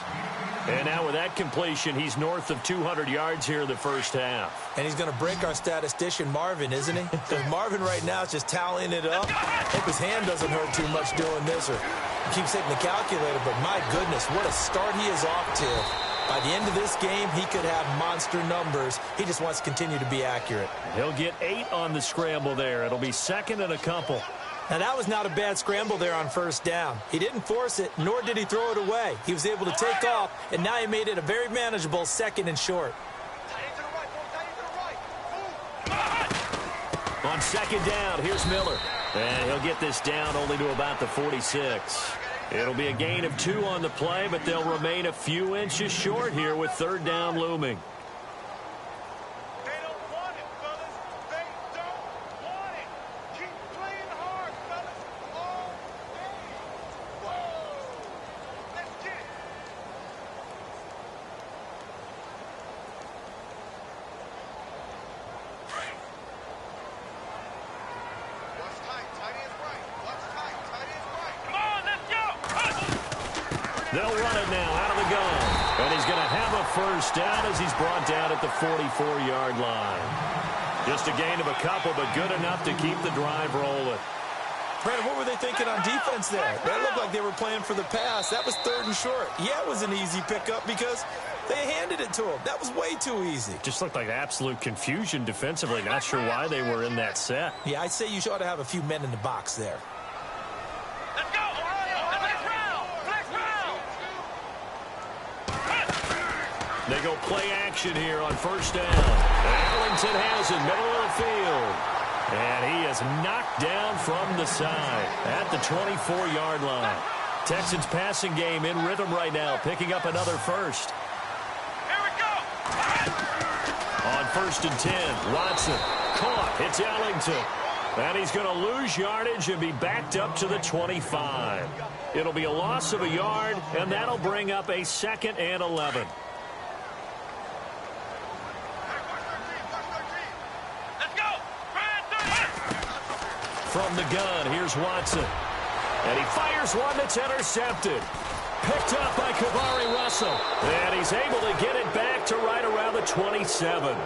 And now with that completion, he's north of 200 yards here in the first half. And he's going to break our statistician, Marvin, isn't he? Because Marvin right now is just tallying it up. Hope his hand doesn't hurt too much doing this, or he keeps hitting the calculator. But my goodness, what a start he is off to. By the end of this game, he could have monster numbers. He just wants to continue to be accurate. He'll get 8 on the scramble there. It'll be second and a couple. Now, that was not a bad scramble there on first down. He didn't force it, nor did he throw it away. He was able to take off, and now he made it a very manageable second and short. On second down, here's Miller. And he'll get this down only to about the 46. It'll be a gain of 2 on the play, but they'll remain a few inches short here with third down looming. They don't want it, fellas. They don't want it. Keep playing hard, fellas. All day. Whoa. Let's get it. What's tight? Tight end's right. What's tight? Tight end's right. Come on, let's go. They'll run it now out of the gun. And he's going to have a first down as he's brought down at the 44-yard line. Just a gain of a couple, but good enough to keep the drive rolling. Brandon, what were they thinking on defense there? That looked like they were playing for the pass. That was third and short. Yeah, it was an easy pickup because they handed it to him. That was way too easy. Just looked like absolute confusion defensively. Not sure why they were in that set. Yeah, I'd say you ought to have a few men in the box there. Let's go. They go play action here on first down. Arlington has it, middle of the field. And he is knocked down from the side at the 24-yard line. Texans passing game in rhythm right now, picking up another first. Here we go. On first and 10, Watson caught. It's Ellington. And he's going to lose yardage and be backed up to the 25. It'll be a loss of a yard, and that'll bring up a second and 11. From the gun, here's Watson. And he fires one that's intercepted. Picked up by Kavari Russell. And he's able to get it back to right around the 27.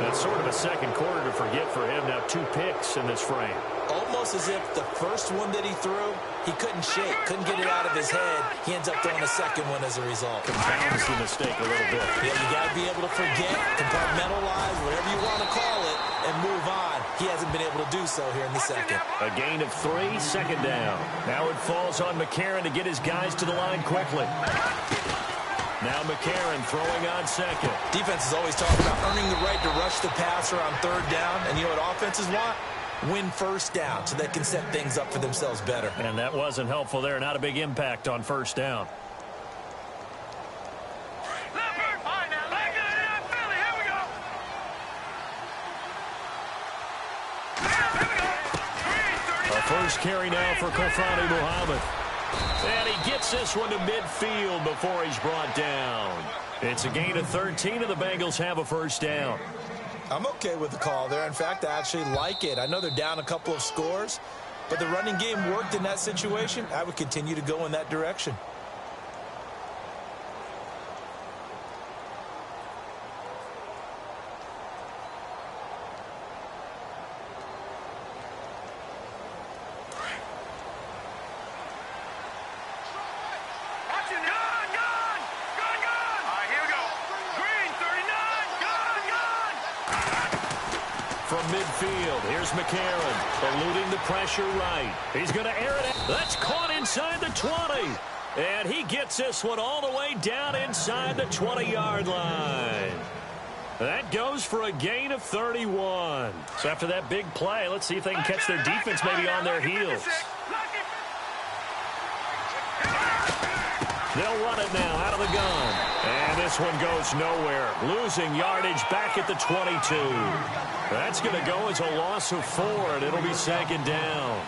That's sort of a second quarter to forget for him. Now 2 picks in this frame. Almost as if the first one that he threw, he couldn't shake, couldn't get it out of his head. He ends up throwing a second one as a result. Compounds the mistake a little bit. Yeah, you got to be able to forget, compartmentalize, whatever you want to call it, and move on. He hasn't been able to do so here in the second. A gain of 3, second down. Now it falls on McCarron to get his guys to the line quickly. Now McCarron throwing on second. Defense is always talking about earning the right to rush the passer on third down. And you know what offenses want? Win first down so they can set things up for themselves better. And that wasn't helpful there. Not a big impact on first down. A first carry now for Kofani Muhammad. And he gets this one to midfield before he's brought down. It's a gain of 13, and the Bengals have a first down. I'm okay with the call there. In fact, I actually like it. I know they're down a couple of scores, but the running game worked in that situation. I would continue to go in that direction. Watch it now. midfield. Here's McCarron, eluding the pressure right. He's going to air it out. That's caught inside the 20. And he gets this one all the way down inside the 20-yard line. That goes for a gain of 31. So after that big play, let's see if they can catch their defense maybe on their heels. They'll run it now out of the gun. And this one goes nowhere. Losing yardage back at the 22. That's going to go as a loss of 4, and it'll be second down.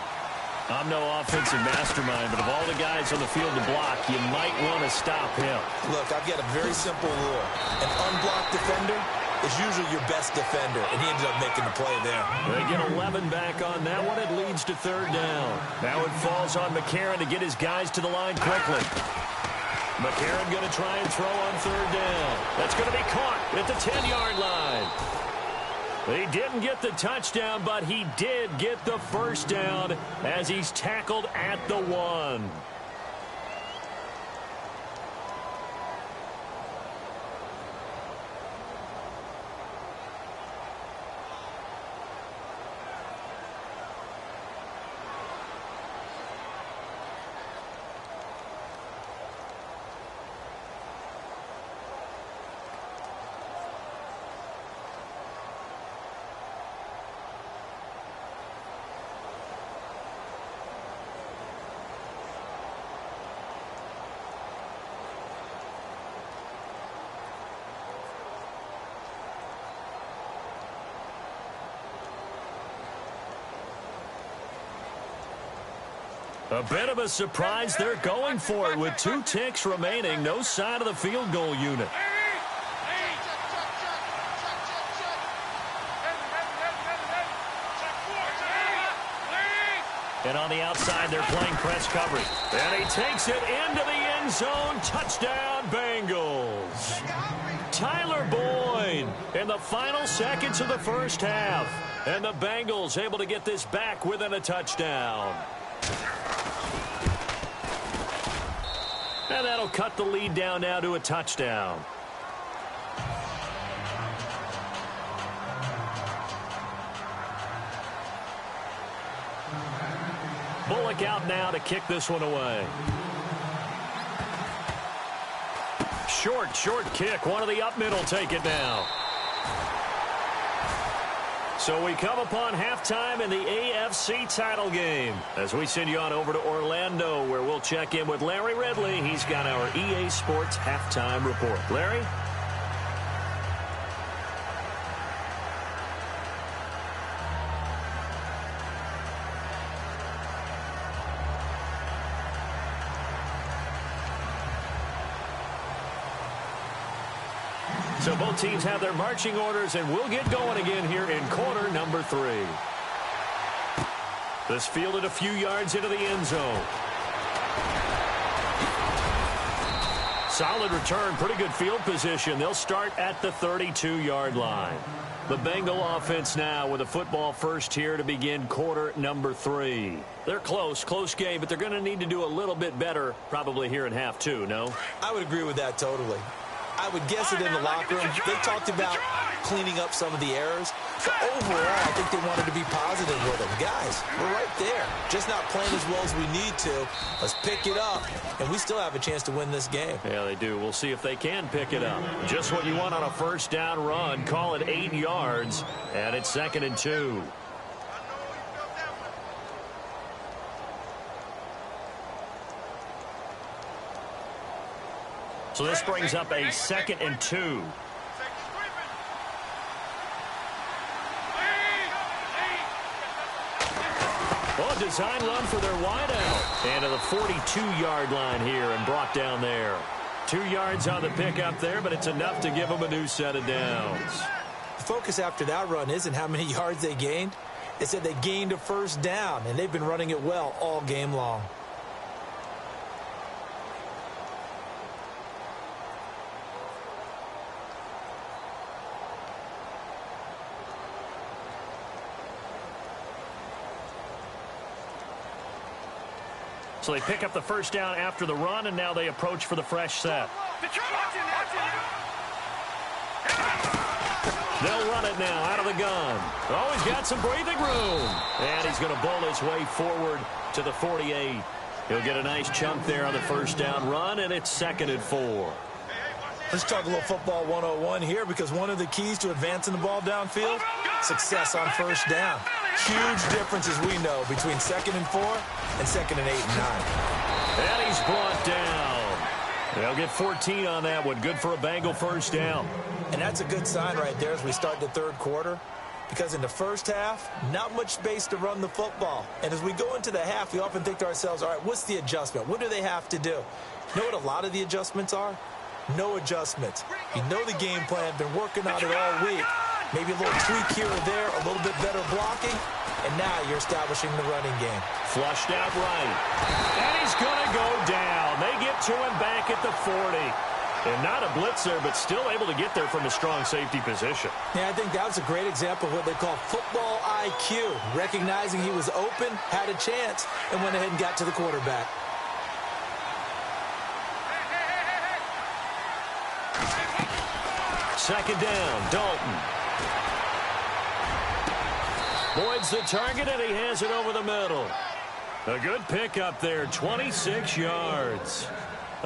I'm no offensive mastermind, but of all the guys on the field to block, you might want to stop him. Look, I've got a very simple rule. An unblocked defender is usually your best defender, and he ended up making the play there. They get 11 back on that one. It leads to third down. Now it falls on McCarron to get his guys to the line quickly. McCarron going to try and throw on third down. That's going to be caught at the 10-yard line. He didn't get the touchdown, but he did get the first down as he's tackled at the 1. A bit of a surprise. They're going for it with 2 ticks remaining. No sign of the field goal unit. And on the outside, they're playing press coverage. And he takes it into the end zone. Touchdown, Bengals. Tyler Boyd in the final seconds of the first half. And the Bengals able to get this back within a touchdown. And that'll cut the lead down now to a touchdown. Bullock out now to kick this one away. Short kick. One of the up middle take it now. So we come upon halftime in the AFC title game as we send you on over to Orlando, where we'll check in with Larry Ridley. He's got our EA Sports halftime report. Larry? So both teams have their marching orders, and we'll get going again here in quarter number 3. This fielded a few yards into the end zone. Solid return, pretty good field position. They'll start at the 32-yard line. The Bengal offense now with a football first here to begin quarter number 3. They're close game, but they're going to need to do a little bit better probably here in half 2, no? I would agree with that totally. I would guess it in the locker room. They talked about cleaning up some of the errors. But overall, I think they wanted to be positive with them. Guys, we're right there. Just not playing as well as we need to. Let's pick it up. And we still have a chance to win this game. Yeah, they do. We'll see if they can pick it up. Just what you want on a first down run. Call it 8 yards. And it's 2nd and 2. So this brings up a 2nd and 2. Well, design run for their wideout. And to the 42-yard line here and brought down there. 2 yards on the pickup there, but it's enough to give them a new set of downs. The focus after that run isn't how many yards they gained. It's that they gained a first down, and they've been running it well all game long. So they pick up the first down after the run, and now they approach for the fresh set. They'll run it now out of the gun. Oh, he's got some breathing room. And he's going to bowl his way forward to the 48. He'll get a nice chunk there on the first down run, and it's 2nd and 4. Let's talk a little football 101 here, because one of the keys to advancing the ball downfield, success on first down. Huge differences, we know, between 2nd and 4 and 2nd and 8 and 9. And he's brought down. They'll get 14 on that one. Good for a Bengal first down. And that's a good sign right there as we start the third quarter, because in the first half, not much space to run the football. And as we go into the half, we often think to ourselves, all right, what's the adjustment? What do they have to do? You know what a lot of the adjustments are? No adjustments. You know the game plan, been working on it all week. Maybe a little tweak here or there, a little bit better blocking, and now you're establishing the running game. Flushed out right. And he's going to go down. They get to him back at the 40. And not a blitzer, but still able to get there from a strong safety position. Yeah, I think that was a great example of what they call football IQ. Recognizing he was open, had a chance, and went ahead and got to the quarterback. Second down, Dalton. Boyd's the target, and he has it over the middle. A good pickup there, 26 yards.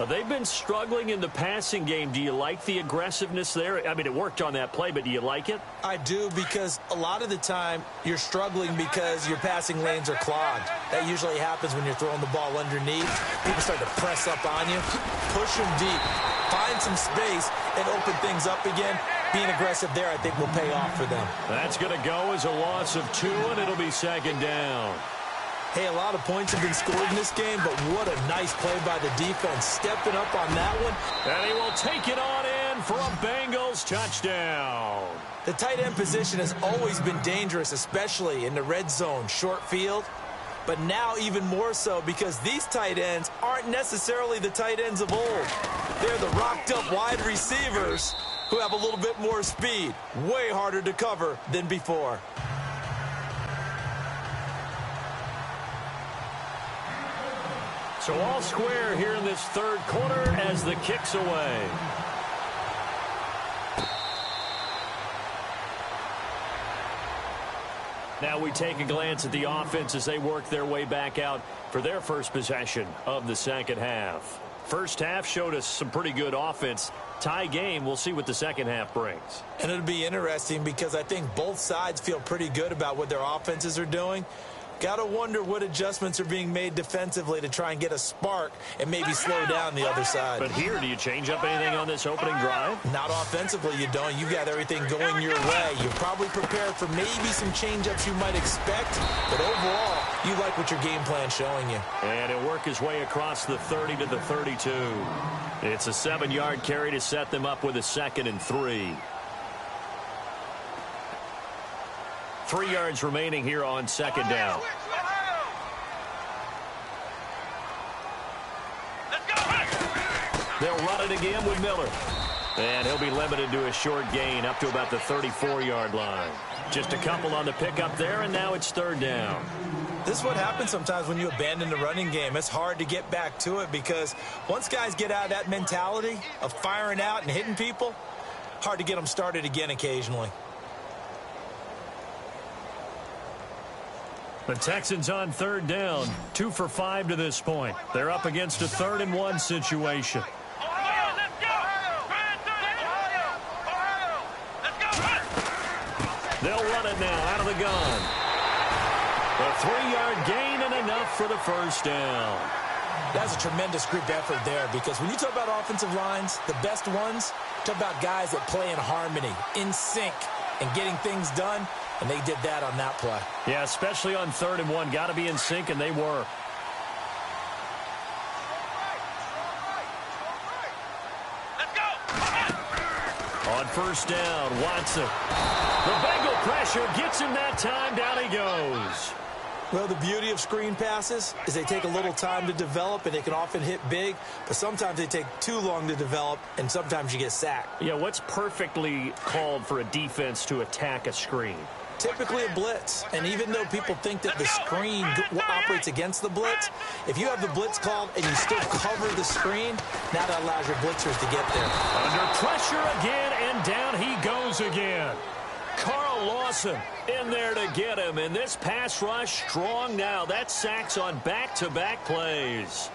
They've been struggling in the passing game. Do you like the aggressiveness there? I mean, it worked on that play, but do you like it? I do, because a lot of the time you're struggling because your passing lanes are clogged. That usually happens when you're throwing the ball underneath. People start to press up on you, push them deep, find some space, and open things up again. Being aggressive there, I think, will pay off for them. That's going to go as a loss of 2, and it'll be second down. Hey, a lot of points have been scored in this game, but what a nice play by the defense, stepping up on that one. And he will take it on in for a Bengals touchdown. The tight end position has always been dangerous, especially in the red zone, short field. But now even more so, because these tight ends aren't necessarily the tight ends of old. They're the rocked-up wide receivers who have a little bit more speed, way harder to cover than before. So all square here in this third quarter as the kick's away. Now we take a glance at the offense as they work their way back out for their first possession of the second half. First half showed us some pretty good offense. Tie game, we'll see what the second half brings. And it'll be interesting because I think both sides feel pretty good about what their offenses are doing. Got to wonder what adjustments are being made defensively to try and get a spark and maybe slow down the other side. But here, do you change up anything on this opening drive? Not offensively, you don't. You got everything going your way. You're probably prepared for maybe some change-ups you might expect, but overall, you like what your game plan's showing you. And he'll work his way across the 30 to the 32. It's a 7-yard carry to set them up with a 2nd and 3. 3 yards remaining here on second down. They'll run it again with Miller. And he'll be limited to a short gain up to about the 34-yard line. Just a couple on the pickup there, and now it's third down. This is what happens sometimes when you abandon the running game. It's hard to get back to it because once guys get out of that mentality of firing out and hitting people, hard to get them started again occasionally. The Texans on third down, 2 for 5 to this point. They're up against a 3rd and 1 situation. They'll run it now out of the gun. A 3-yard gain and enough for the first down. That's a tremendous group effort there because when you talk about offensive lines, the best ones, talk about guys that play in harmony, in sync, and getting things done. And they did that on that play. Yeah, especially on 3rd and 1. Got to be in sync, and they were. Let's go. On first down, Watson. The Bengal pressure gets him that time. Down he goes. Well, the beauty of screen passes is they take a little time to develop, and they can often hit big, but sometimes they take too long to develop, and sometimes you get sacked. Yeah, what's perfectly called for a defense to attack a screen? Typically a blitz, and even though people think that the screen operates against the blitz, if you have the blitz called and you still cover the screen, now that allows your blitzers to get there. Under pressure again, and down he goes again. Carl Lawson in there to get him. And this pass rush strong now. That's sacks on back-to-back plays.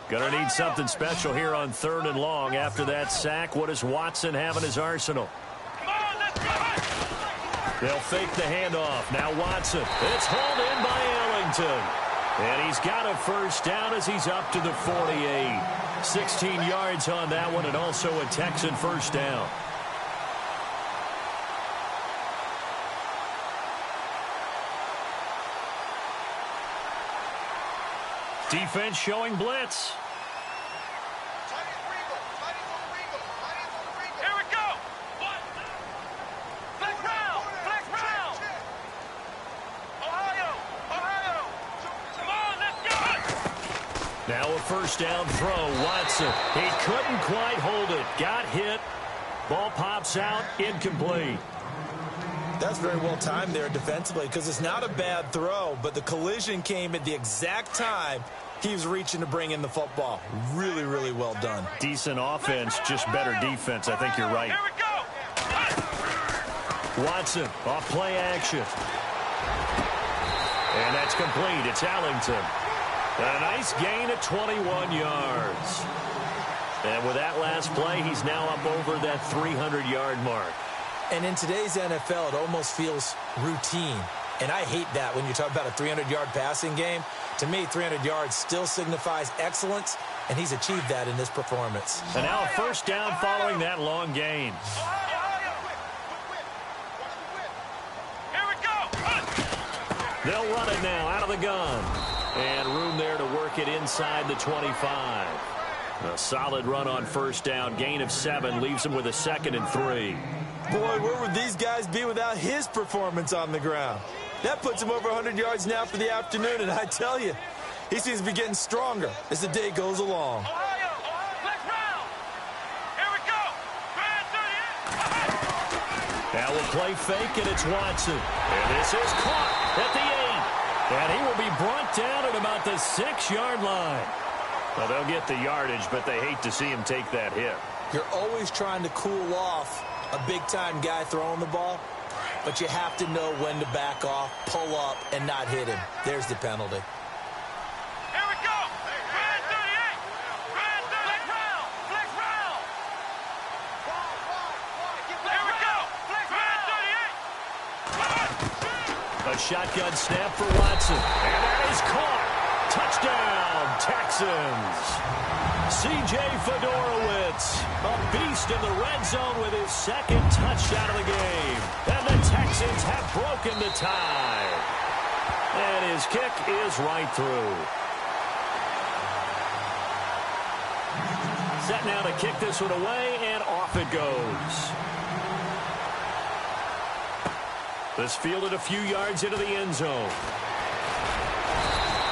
Gonna need something special here on 3rd and long. After that sack, what does Watson have in his arsenal? They'll fake the handoff. Now Watson. It's hauled in by Ellington. And he's got a first down as he's up to the 48. 16 yards on that one, and also a Texan first down. Defense showing blitz. Here we go. Flex round. Flex round. Ohio. Come on, let's go. Now a first down throw. Watson. He couldn't quite hold it. Got hit. Ball pops out. Incomplete. That's very well timed there defensively because it's not a bad throw, but the collision came at the exact time he was reaching to bring in the football. Really, really well done. Decent offense, just better defense. I think you're right. Here we go. Watson off play action. And that's complete. It's Ellington. A nice gain of 21 yards. And with that last play, he's now up over that 300-yard mark. And in today's NFL, it almost feels routine. And I hate that when you talk about a 300-yard passing game. To me, 300 yards still signifies excellence, and he's achieved that in this performance. And now a first down following that long gain. Here we go. They'll run it now out of the gun. And room there to work it inside the 25. A solid run on first down. Gain of 7 leaves him with a 2nd and 3. Boy, where would these guys be without his performance on the ground? That puts him over 100 yards now for the afternoon, and I tell you, he seems to be getting stronger as the day goes along. Ohio. Flex round. Here we go. Now we'll play fake, and it's Watson. And this is caught at the 8. And he will be brought down at about the 6-yard line. Well, they'll get the yardage, but they hate to see him take that hit. You're always trying to cool off a big-time guy throwing the ball, but you have to know when to back off, pull up, and not hit him. There's the penalty. Here we go. Flex round. Flex round. Here we go. Flex 38. A shotgun snap for Watson. And that is caught. Touchdown, Texans. C.J. Fedorowicz, a beast in the red zone with his 2nd touchdown of the game. And the Texans have broken the tie. And his kick is right through. Set now to kick this one away, and off it goes. This fielded a few yards into the end zone.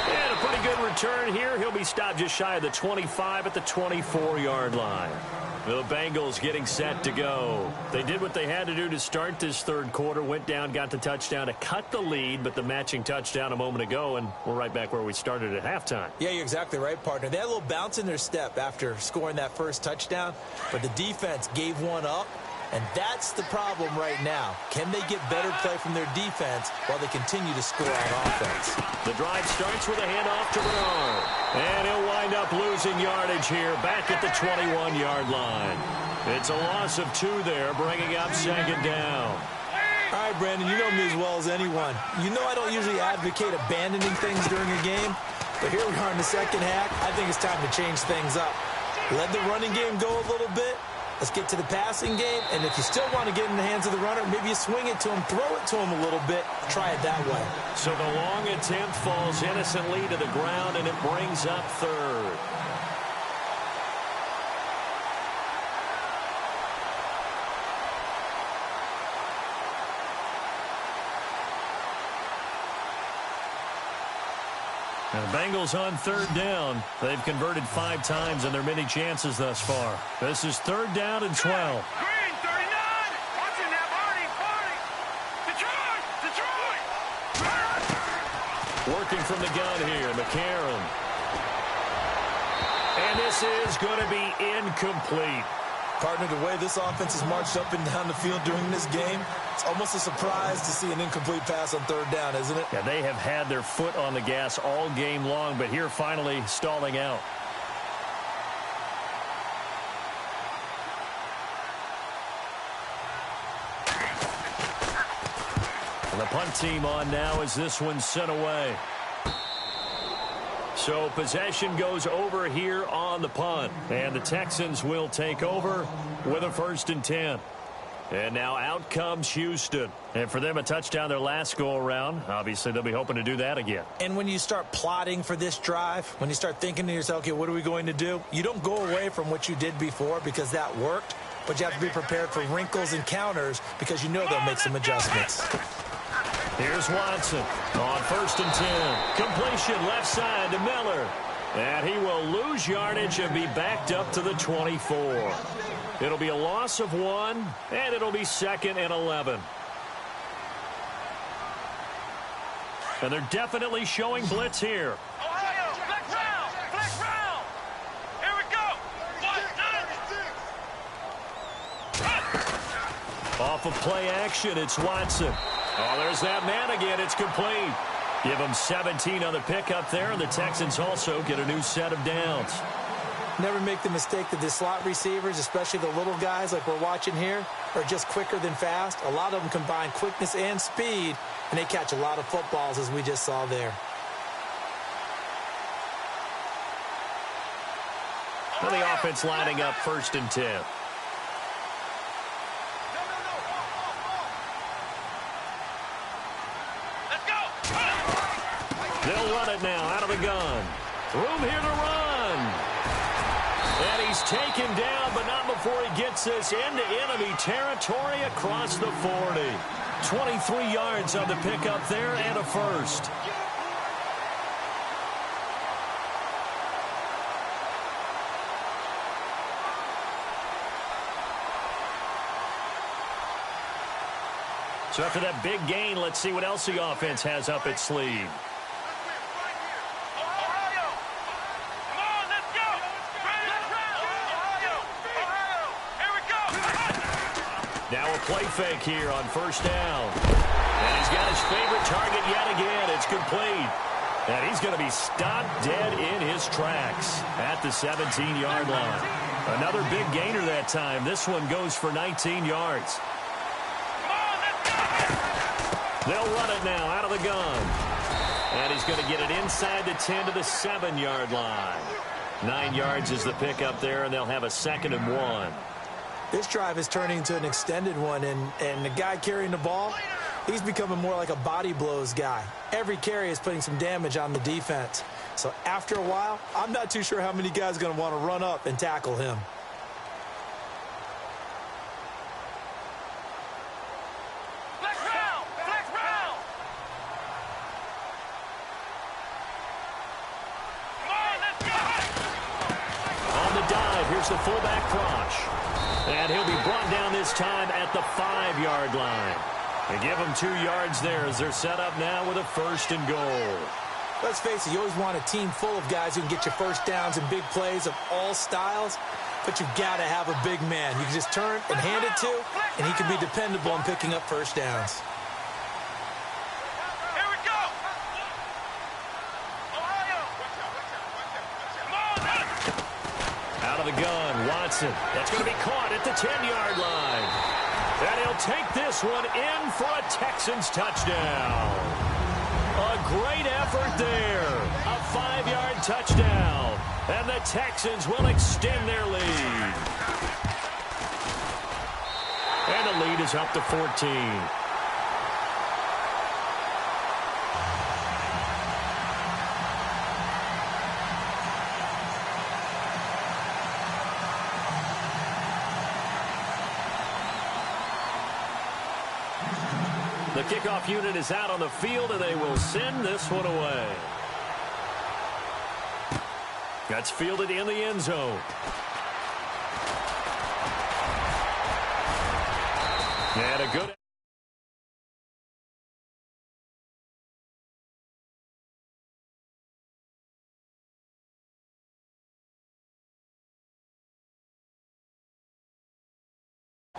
And a pretty good return here. He'll be stopped just shy of the 25 at the 24-yard line. The Bengals getting set to go. They did what they had to do to start this 3rd quarter. Went down, got the touchdown to cut the lead, but the matching touchdown a moment ago, and we're right back where we started at halftime. Yeah, you're exactly right, partner. They had a little bounce in their step after scoring that first touchdown, but the defense gave one up. And that's the problem right now. Can they get better play from their defense while they continue to score on offense? The drive starts with a handoff to Bernard. And he'll wind up losing yardage here back at the 21-yard line. It's a loss of 2 there, bringing up 2nd down. All right, Brandon, you know me as well as anyone. You know I don't usually advocate abandoning things during a game, but here we are in the second half. I think it's time to change things up. Let the running game go a little bit. Let's get to the passing game, and if you still want to get in the hands of the runner, maybe you swing it to him, throw it to him a little bit, try it that way. So the long attempt falls innocently to the ground, and it brings up 3rd. And the Bengals on 3rd down. They've converted 5 times in their many chances thus far. This is 3rd down and 12. Green 39. Watching that party. Detroit. Working from the gun here, McCarron. And And this is going to be incomplete. Partner, the way this offense has marched up and down the field during this game, it's almost a surprise to see an incomplete pass on third down, isn't it? Yeah, they have had their foot on the gas all game long, but here finally stalling out. And the punt team on now as this one's sent away. So possession goes over here on the punt. And the Texans will take over with a 1st and 10. And now out comes Houston. And for them, a touchdown their last go-around. Obviously, they'll be hoping to do that again. And when you start plotting for this drive, when you start thinking to yourself, okay, what are we going to do? You don't go away from what you did before because that worked. But you have to be prepared for wrinkles and counters because you know they'll make some adjustments. Here's Watson on 1st and 10. Completion left side to Miller. And he will lose yardage and be backed up to the 24. It'll be a loss of 1, and it'll be 2nd and 11. And they're definitely showing blitz here. Ohio, flex round, flex round. Here we go. Off of play action, it's Watson. Oh, there's that man again. It's complete. Give them 17 on the pickup there, and the Texans also get a new set of downs. Never make the mistake that the slot receivers, especially the little guys like we're watching here, are just quicker than fast. A lot of them combine quickness and speed, and they catch a lot of footballs, as we just saw there. And the offense lining up 1st and 10. They'll run it now out of the gun. Room here to run. And he's taken down, but not before he gets this into enemy territory across the 40. 23 yards on the pickup there and a 1st. So after that big gain, let's see what else the offense has up its sleeve. Now a play fake here on 1st down. And he's got his favorite target yet again. It's complete. And he's going to be stopped dead in his tracks at the 17-yard line. Another big gainer that time. This one goes for 19 yards. They'll run it now out of the gun. And he's going to get it inside the 10 to the 7-yard line. 9 yards is the pickup there, and they'll have a 2nd and 1. This drive is turning into an extended one, and the guy carrying the ball, he's becoming more like a body blows guy. Every carry is putting some damage on the defense. So after a while, I'm not too sure how many guys are going to want to run up and tackle him. Flex round, flex round. Come on, let's go. On the dive, here's the fullback Crosh. And he'll be brought down this time at the 5-yard line. They give him 2 yards there as they're set up now with a 1st and goal. Let's face it, you always want a team full of guys who can get you first downs and big plays of all styles, but you've got to have a big man. You can just turn and hand it to, and he can be dependable on picking up first downs. Here we go. Ohio. Come on. Out of the gun, Watson. That's going to be caught at the 10-yard line. And he'll take this one in for a Texans touchdown. A great effort there. A 5-yard touchdown. And the Texans will extend their lead. And the lead is up to 14. The kickoff unit is out on the field, and they will send this one away. That's fielded in the end zone. And a good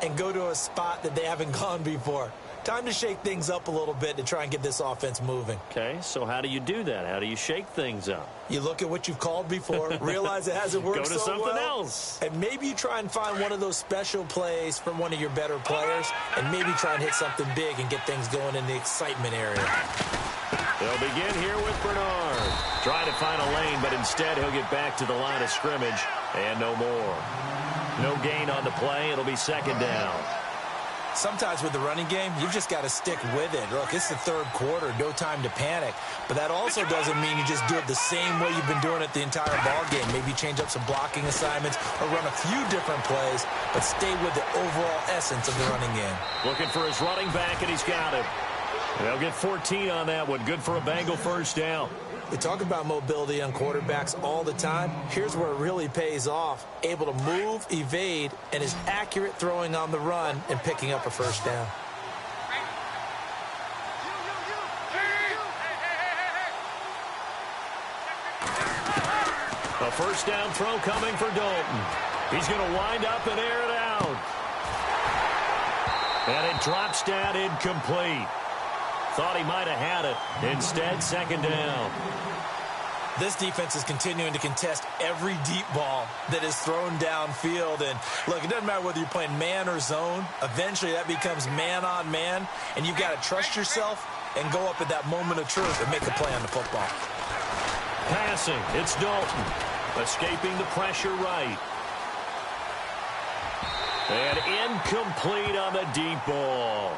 and go to a spot that they haven't gone before. Time to shake things up a little bit to try and get this offense moving. Okay, so how do you do that? How do you shake things up? You look at what you've called before, realize it hasn't worked Go to so something well, else. and maybe you try and find one of those special plays from one of your better players, and maybe try and hit something big and get things going in the excitement area. They'll begin here with Bernard. Trying to find a lane, but instead he'll get back to the line of scrimmage, and no more. No gain on the play. It'll be second down. Sometimes with the running game, you've just got to stick with it. Look, it's the third quarter, no time to panic. But that also doesn't mean you just do it the same way you've been doing it the entire ball game. Maybe change up some blocking assignments or run a few different plays, but stay with the overall essence of the running game. Looking for his running back, and he's got him. They'll get 14 on that one. Good for a Bengal first down. We talk about mobility on quarterbacks all the time. Here's where it really pays off. Able to move, evade, and is accurate throwing on the run and picking up a first down. A first down throw coming for Dalton. He's going to wind up and air it out. And it drops down incomplete. Thought he might have had it. Instead, second down. This defense is continuing to contest every deep ball that is thrown downfield. And, look, it doesn't matter whether you're playing man or zone. Eventually, that becomes man-on-man, and you've got to trust yourself and go up at that moment of truth and make a play on the football. Passing, it's Dalton. Escaping the pressure right. And incomplete on the deep ball.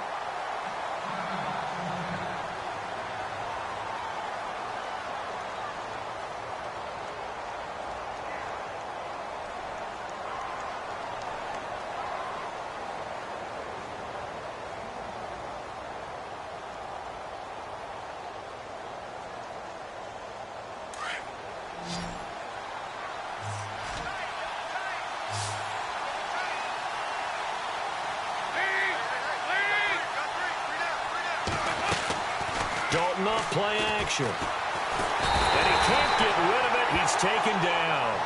Dalton off play action. And he can't get rid of it. He's taken down.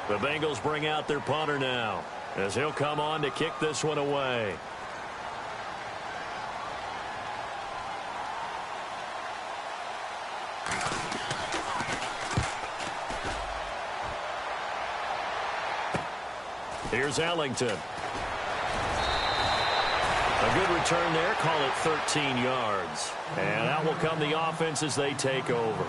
The Bengals bring out their punter now, as he'll come on to kick this one away. Here's Ellington. A good return there. Call it 13 yards. And out will come the offense as they take over.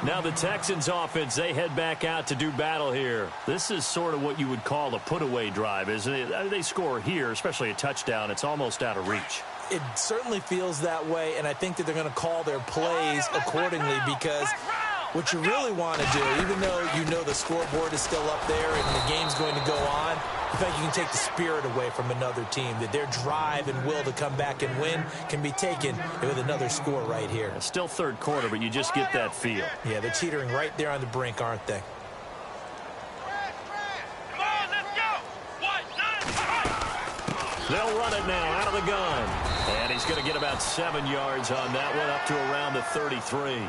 Now the Texans offense, they head back out to do battle here. This is sort of what you would call a put-away drive, isn't it? They score here, especially a touchdown. It's almost out of reach. It certainly feels that way, and I think that they're going to call their plays accordingly, because what you really want to do, even though you know the scoreboard is still up there and the game's going to go on, I think you can take the spirit away from another team, that their drive and will to come back and win can be taken with another score right here. It's still third quarter, but you just get that feel. Yeah, they're teetering right there on the brink, aren't they? They'll run it now out of the gun. And he's going to get about 7 yards on that one, up to around the 33.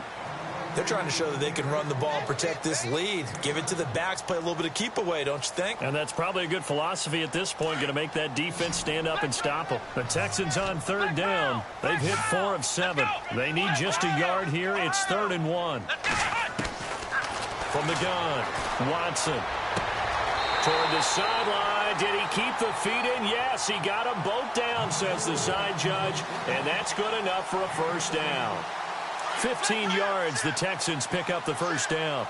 They're trying to show that they can run the ball and protect this lead. Give it to the backs, play a little bit of keep away, don't you think? And that's probably a good philosophy at this point, going to make that defense stand up and stop them. The Texans on third down. They've hit 4 of 7. They need just a yard here. It's 3rd and 1. From the gun, Watson. Toward the sideline. Did he keep the feet in? Yes, he got them both down, says the side judge. And that's good enough for a first down. 15 yards, the Texans pick up the first down.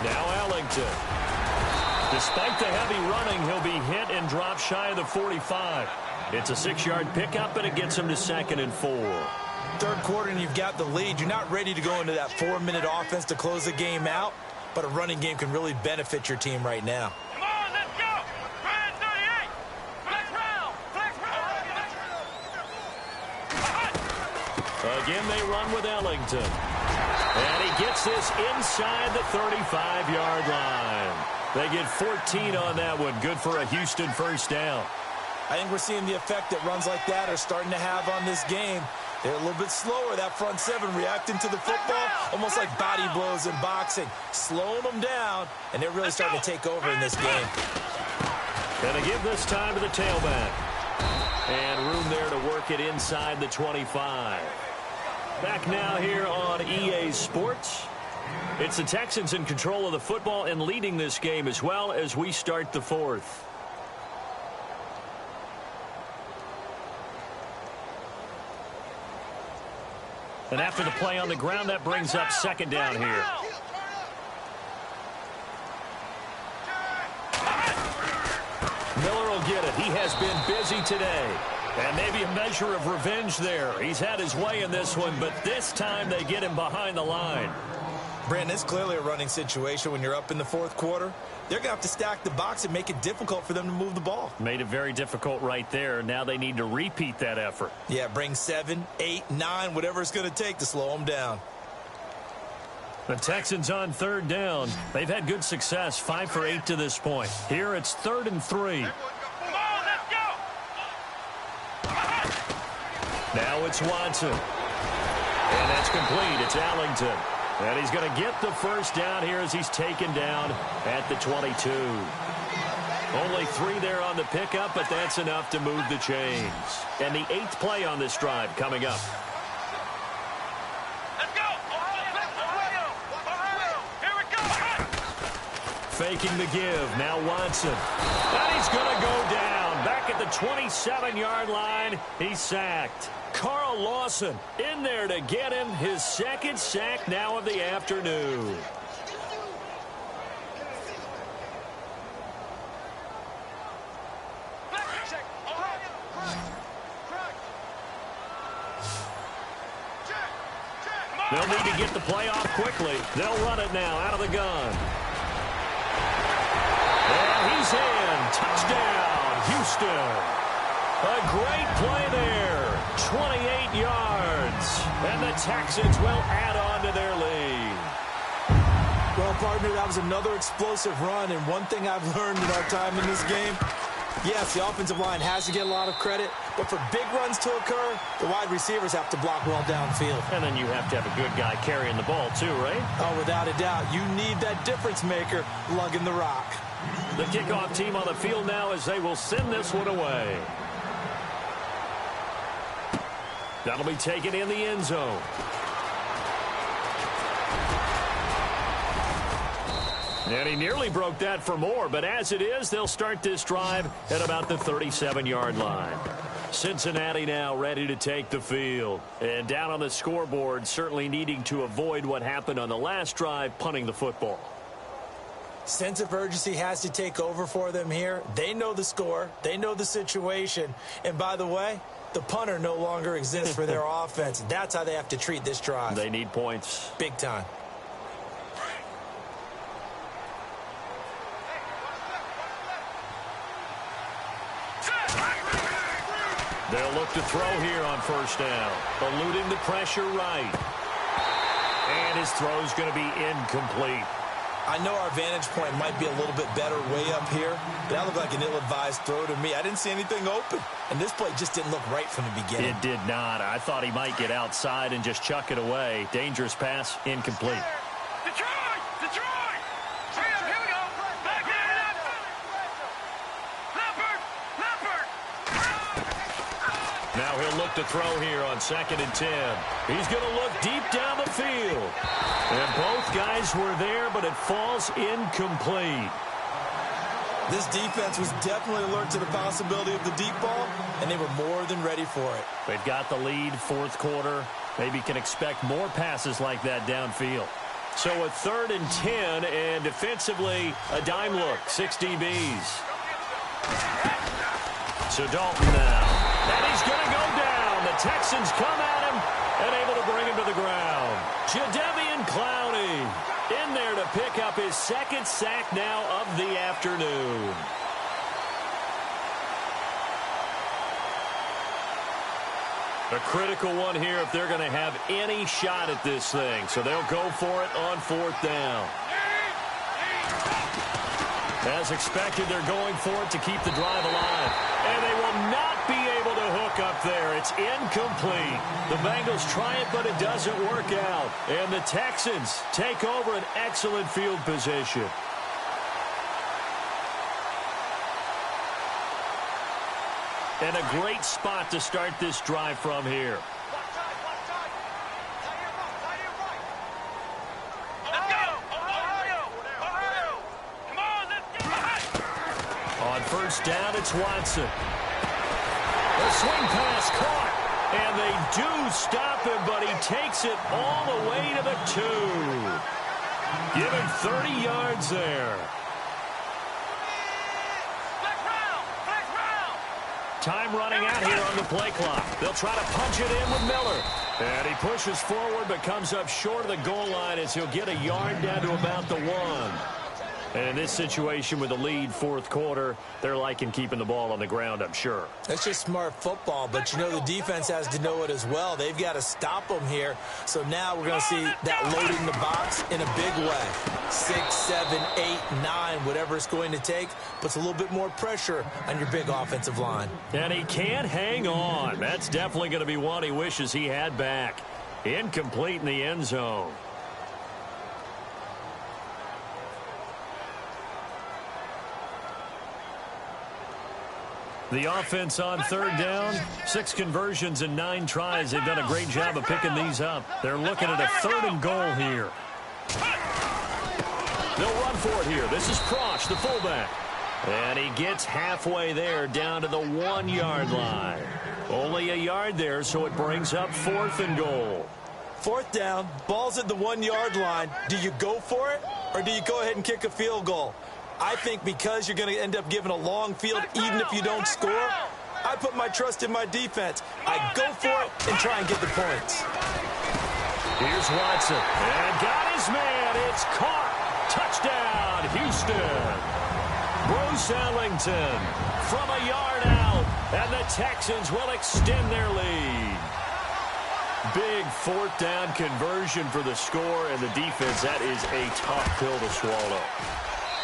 Now Ellington. Despite the heavy running, he'll be hit and drop shy of the 45. It's a 6-yard pickup, and it gets him to 2nd and 4. Third quarter, and you've got the lead. You're not ready to go into that 4-minute offense to close the game out, but a running game can really benefit your team right now. Again, they run with Ellington. And he gets this inside the 35-yard line. They get 14 on that one. Good for a Houston first down. I think we're seeing the effect that runs like that are starting to have on this game. They're a little bit slower, that front seven, reacting to the football, almost like body blows in boxing, slowing them down, and they're really starting to take over in this game. Going to give this time to the tailback. And room there to work it inside the 25. Back now here on EA Sports. It's the Texans in control of the football and leading this game as well as we start the fourth. And after the play on the ground, that brings up second down here. Miller will get it. He has been busy today. And maybe a measure of revenge there. He's had his way in this one, but this time they get him behind the line. Brandon, it's clearly a running situation when you're up in the fourth quarter. They're going to have to stack the box and make it difficult for them to move the ball. Made it very difficult right there. Now they need to repeat that effort. Yeah, bring 7, 8, 9, whatever it's going to take to slow them down. The Texans on third down. They've had good success, 5 for 8 to this point. Here it's 3rd and 3. Now it's Watson. And that's complete. It's Allington. And he's going to get the first down here as he's taken down at the 22. Only 3 there on the pickup, but that's enough to move the chains. And the 8th play on this drive coming up. Let's go! Here we go! Faking the give. Now Watson. And he's going to go down. Back at the 27-yard line. He's sacked. Carl Lawson in there to get him his second sack now of the afternoon. They'll need to get the play off quickly. They'll run it now out of the gun. And he's in. Touchdown, Houston. A great play there. 28 yards. And the Texans will add on to their lead. Well, partner, that was another explosive run. And one thing I've learned in our time in this game, yes, the offensive line has to get a lot of credit, but for big runs to occur, the wide receivers have to block well downfield. And then you have to have a good guy carrying the ball too, right? Oh, without a doubt. You need that difference maker lugging the rock. The kickoff team on the field now as they will send this one away. That'll be taken in the end zone. And he nearly broke that for more, but as it is, they'll start this drive at about the 37-yard line. Cincinnati now ready to take the field. And down on the scoreboard, certainly needing to avoid what happened on the last drive, punting the football. Sense of urgency has to take over for them here. They know the score. They know the situation. And by the way, the punter no longer exists for their offense. That's how they have to treat this drive. They need points. Big time. They'll look to throw here on first down. Eluding the pressure right. And his throw's going to be incomplete. I know our vantage point might be a little bit better way up here, but that looked like an ill-advised throw to me. I didn't see anything open, and this play just didn't look right from the beginning. It did not. I thought he might get outside and just chuck it away. Dangerous pass, incomplete. Detroit! Detroit! Here we go! Back there! Leopard! Leopard! Now he'll look to throw here on 2nd and 10. He's going to look deep down the field. And both guys were there, but it falls incomplete. This defense was definitely alert to the possibility of the deep ball, and they were more than ready for it. They've got the lead, fourth quarter. Maybe can expect more passes like that downfield. So a 3rd and 10, and defensively, a dime look, 6 DBs. So Dalton now. And he's going to go down. The Texans come at him and able to bring him to the ground. Jadeveon Clowney in there to pick up his 2nd sack now of the afternoon. A critical one here if they're going to have any shot at this thing. So they'll go for it on 4th down. As expected, they're going for it to keep the drive alive. And they will not be able to hook up there. It's incomplete. The Bengals try it, but it doesn't work out. And the Texans take over an excellent field position. And a great spot to start this drive from here. On first down, it's Watson. The swing pass caught. And they do stop him, but he takes it all the way to the 2. Give him 30 yards there. Time running out here on the play clock. They'll try to punch it in with Miller. And he pushes forward but comes up short of the goal line as he'll get a yard down to about the 1. And in this situation with the lead fourth quarter, they're liking keeping the ball on the ground, I'm sure. That's just smart football, but you know the defense has to know it as well. They've got to stop them here. So now we're going to see that loading the box in a big way. 6, 7, 8, 9, whatever it's going to take, puts a little bit more pressure on your big offensive line. And he can't hang on. That's definitely going to be one he wishes he had back. Incomplete in the end zone. The offense on third down, 6 conversions and 9 tries. They've done a great job of picking these up. They're looking at a 3rd and goal here. They'll run for it here. This is Prosh, the fullback. And he gets halfway there down to the 1-yard line. Only a yard there, so it brings up 4th and goal. 4th down, ball's at the 1-yard line. Do you go for it, or do you go ahead and kick a field goal? I think because you're going to end up giving a long field even if you don't score, I put my trust in my defense. I go for it and try and get the points. Here's Watson. And got his man. It's caught. Touchdown, Houston. Bruce Ellington from a yard out. And the Texans will extend their lead. Big 4th down conversion for the score, and the defense, that is a tough pill to swallow.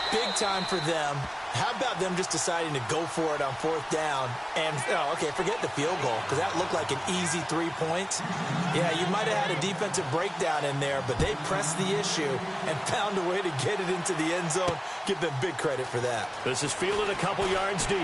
Big time for them. How about them just deciding to go for it on 4th down? And, okay, forget the field goal, because that looked like an easy 3 points. Yeah, you might have had a defensive breakdown in there, but they pressed the issue and found a way to get it into the end zone. Give them big credit for that. This is fielded a couple yards deep.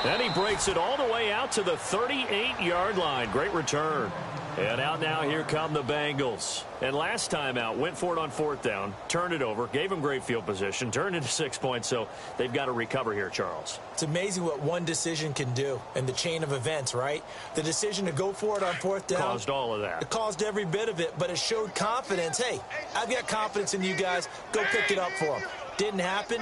And he breaks it all the way out to the 38-yard line. Great return. And out now, here come the Bengals. And last time out, went for it on 4th down, turned it over, gave them great field position, turned into 6 points, so they've got to recover here, Charles. It's amazing what one decision can do in the chain of events, right? The decision to go for it on 4th down caused all of that. It caused every bit of it, but it showed confidence. Hey, I've got confidence in you guys. Go pick it up for them. Didn't happen.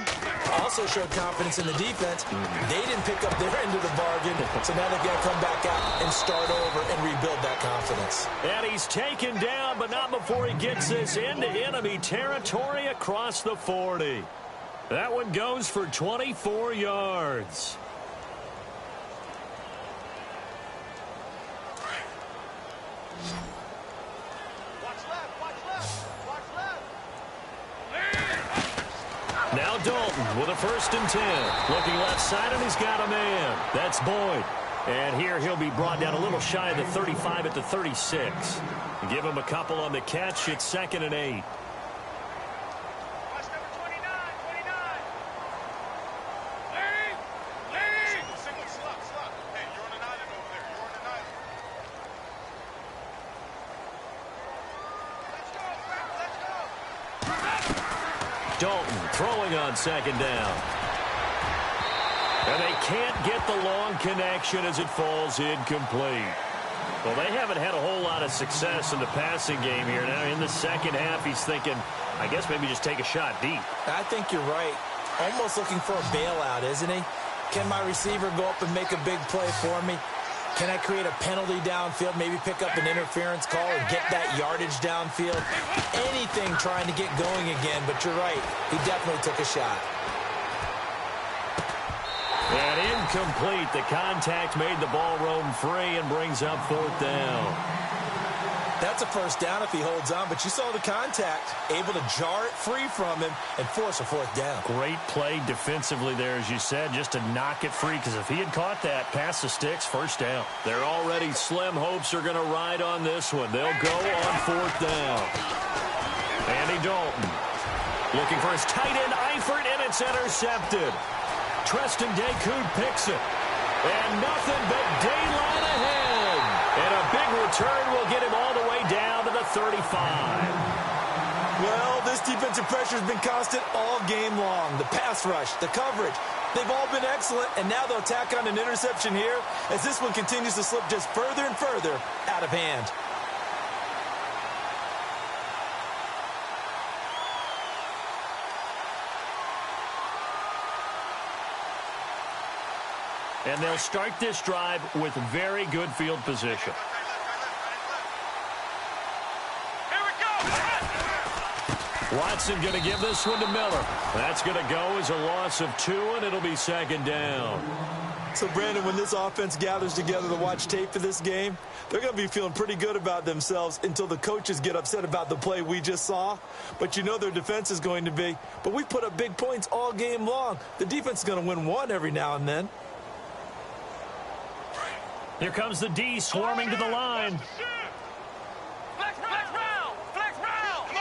Also showed confidence in the defense. They didn't pick up their end of the bargain, so now they've got to come back out and start over and rebuild that confidence. And he's taken down, but not before he gets this into enemy territory across the 40. That one goes for 24 yards. Now Dalton with a 1st and 10. Looking left side, and he's got a man. That's Boyd. And here he'll be brought down a little shy of the 35 at the 36. Give him a couple on the catch. It's 2nd and 8. Dalton throwing on 2nd down. And they can't get the long connection as it falls incomplete. Well, they haven't had a whole lot of success in the passing game here. Now in the second half, he's thinking, I guess maybe just take a shot deep. I think you're right. Almost looking for a bailout, isn't he? Can my receiver go up and make a big play for me? Can I create a penalty downfield, maybe pick up an interference call and get that yardage downfield? Anything trying to get going again, but you're right. He definitely took a shot. And incomplete. The contact made the ball roam free and brings up 4th down. That's a first down if he holds on, but you saw the contact, able to jar it free from him and force a fourth down. Great play defensively there, as you said, just to knock it free, because if he had caught that, pass the sticks, first down. Their already slim hopes are going to ride on this one. They'll go on fourth down. Andy Dalton looking for his tight end, Eifert, and it's intercepted. Treston Decoud picks it. And nothing but daylight ahead. And a big return will get him all the way down to the 35. Well, this defensive pressure has been constant all game long. The pass rush, the coverage, they've all been excellent, and now they'll tack on an interception here as this one continues to slip just further and further out of hand. And they'll start this drive with very good field position. Here we go. Watson going to give this one to Miller. That's going to go as a loss of 2, and it'll be second down. So, Brandon, when this offense gathers together to watch tape for this game, they're going to be feeling pretty good about themselves until the coaches get upset about the play we just saw. But you know their defense is going to be. But we put up big points all game long. The defense is going to win one every now and then. Here comes the D swarming to the line. Flex round. Come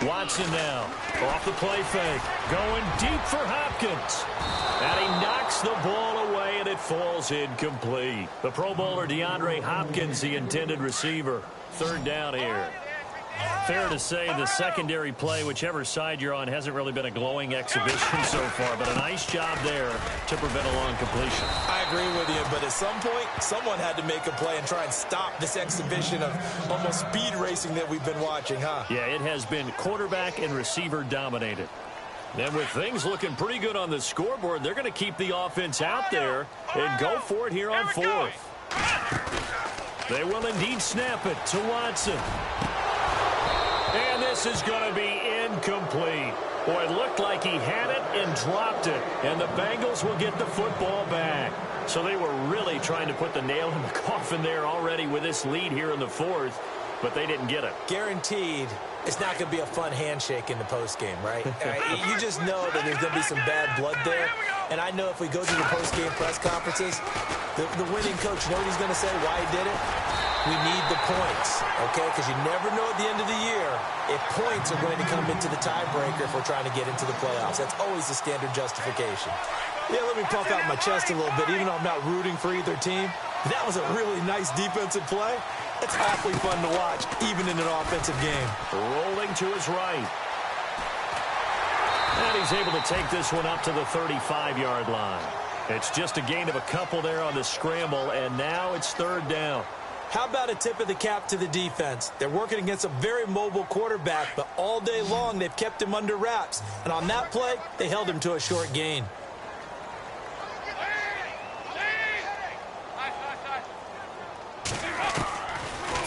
on, Watson now off the play fake. Going deep for Hopkins. And he knocks the ball away, and it falls incomplete. The Pro Bowler DeAndre Hopkins, the intended receiver. Third down here. Fair to say the secondary play, whichever side you're on, hasn't really been a glowing exhibition so far, but a nice job there to prevent a long completion. I agree with you, but at some point, someone had to make a play and try and stop this exhibition of almost speed racing that we've been watching, huh? Yeah, it has been quarterback and receiver dominated. And with things looking pretty good on the scoreboard, they're going to keep the offense out there and go for it here on fourth. They will indeed snap it to Watson. And this is going to be incomplete. Boy, it looked like he had it and dropped it. And the Bengals will get the football back. So they were really trying to put the nail in the coffin there already with this lead here in the fourth. But they didn't get it. Guaranteed it's not going to be a fun handshake in the postgame, right? You just know that there's going to be some bad blood there. And I know if we go to the postgame press conferences, the winning coach, you know what he's going to say, why he did it? We need the points, okay? Because you never know at the end of the year if points are going to come into the tiebreaker if we're trying to get into the playoffs. That's always the standard justification. Yeah, let me puff out my chest a little bit, even though I'm not rooting for either team. That was a really nice defensive play. It's awfully fun to watch, even in an offensive game. Rolling to his right. And he's able to take this one up to the 35-yard line. It's just a gain of a couple there on the scramble, and now it's third down. How about a tip of the cap to the defense? They're working against a very mobile quarterback, but all day long they've kept him under wraps. And on that play, they held him to a short gain.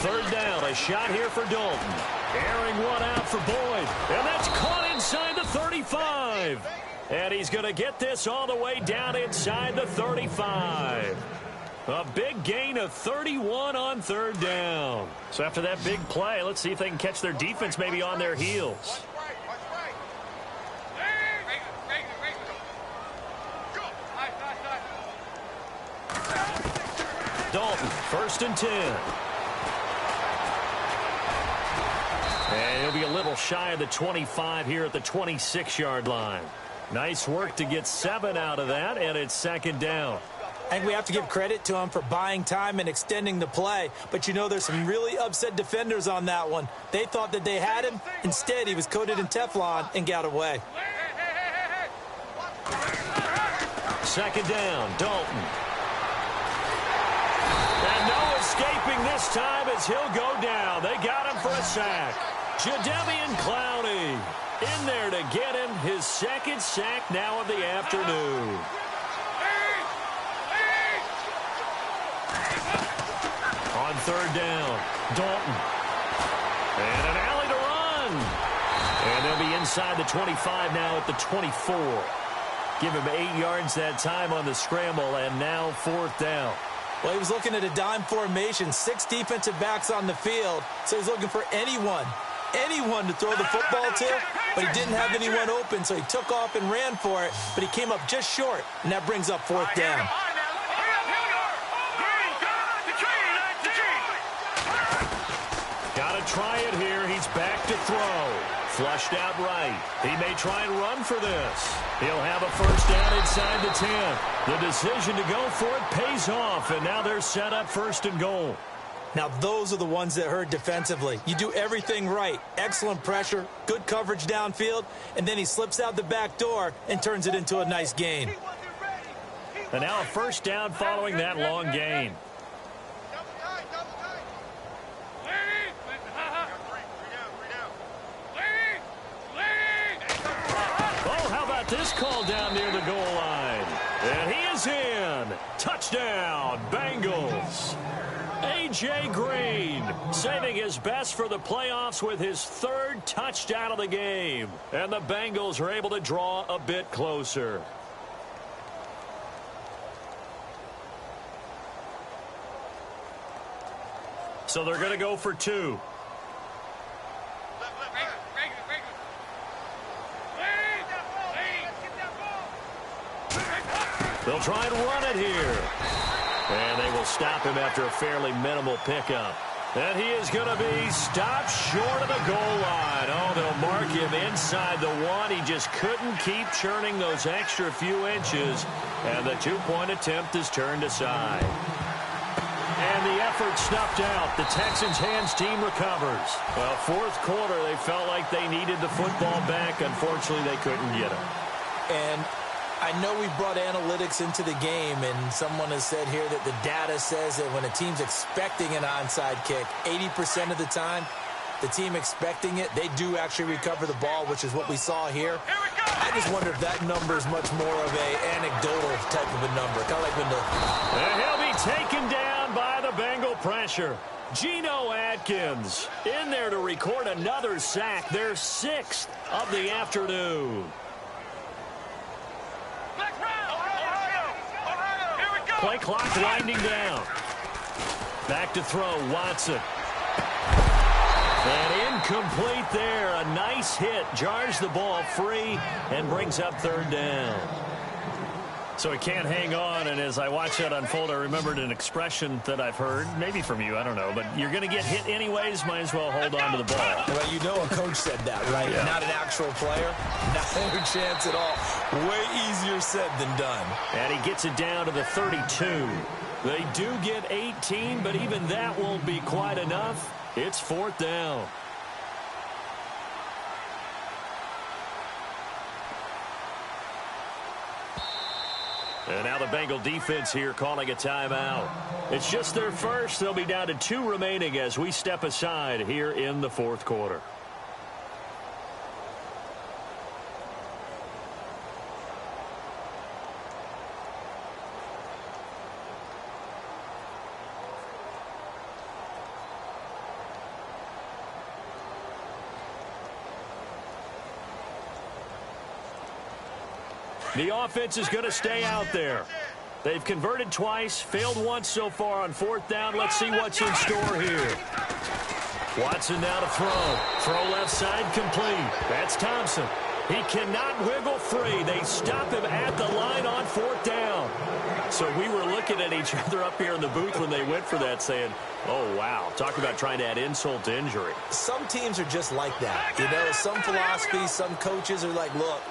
Third down, a shot here for Dalton. Airing one out for Boyd. And that's caught inside the 35. And he's going to get this all the way down inside the 35. A big gain of 31 on third down. So after that big play, let's see if they can catch their defense maybe on their heels. Dalton, first and 10. And he'll be a little shy of the 25 here at the 26-yard line. Nice work to get 7 out of that, and it's second down. I think we have to give credit to him for buying time and extending the play. But you know, there's some really upset defenders on that one. They thought that they had him. Instead, he was coated in Teflon and got away. Second down, Dalton. And no escaping this time as he'll go down. They got him for a sack. Jadeveon Clowney in there to get him his second sack now of the afternoon. On third down, Dalton. And an alley to run. And they'll be inside the 25 now at the 24. Give him 8 yards that time on the scramble, and now fourth down. Well, he was looking at a dime formation, 6 defensive backs on the field, so he's looking for anyone to throw the football to, but he didn't have anyone open, so he took off and ran for it, but he came up just short, and that brings up 4th down. Got to try it here. He's back to throw. Flushed out right. He may try and run for this. He'll have a first down inside the 10. The decision to go for it pays off, and now they're set up 1st and goal. Now, those are the ones that hurt defensively. You do everything right. Excellent pressure, good coverage downfield, and then he slips out the back door and turns it into a nice gain. And now a first down following that long gain. Oh, how about this call down near the goal line? And he is in. Touchdown, Bengals. A.J. Green saving his best for the playoffs with his 3rd touchdown of the game. And the Bengals are able to draw a bit closer. So they're going to go for 2. They'll try and run it here. And they will stop him after a fairly minimal pickup. And he is going to be stopped short of the goal line. Oh, they'll mark him inside the 1. He just couldn't keep churning those extra few inches. And the 2-point attempt is turned aside. And the effort snuffed out. The Texans' hands team recovers. Well, 4th quarter, they felt like they needed the football back. Unfortunately, they couldn't get it. And I know we brought analytics into the game, and someone has said here that the data says that when a team's expecting an onside kick, 80% of the time, the team expecting it, they do actually recover the ball, which is what we saw here. I just wonder if that number is much more of a anecdotal type of a number. Kind of like when the... And he'll be taken down by the Bengal pressure. Geno Atkins in there to record another sack, their 6th of the afternoon. Play clock winding down. Back to throw, Watson. And incomplete there. A nice hit. Jars the ball free and brings up 3rd down. So he can't hang on, and as I watch that unfold, I remembered an expression that I've heard, maybe from you, I don't know, but you're going to get hit anyways, might as well hold on to the ball. Well, you know a coach said that, right? Yeah. Not an actual player. No chance at all. Way easier said than done. And he gets it down to the 32. They do get 18, but even that won't be quite enough. It's 4th down. And now the Bengal defense here calling a timeout. It's just their first. They'll be down to 2 remaining as we step aside here in the 4th quarter. The offense is going to stay out there. They've converted twice, failed once so far on 4th down. Let's see what's in store here. Watson now to throw. Throw left side complete. That's Thompson. He cannot wiggle free. They stop him at the line on 4th down. So we were looking at each other up here in the booth when they went for that saying, oh, wow, talk about trying to add insult to injury. Some teams are just like that. You know, some philosophies, some coaches are like, look,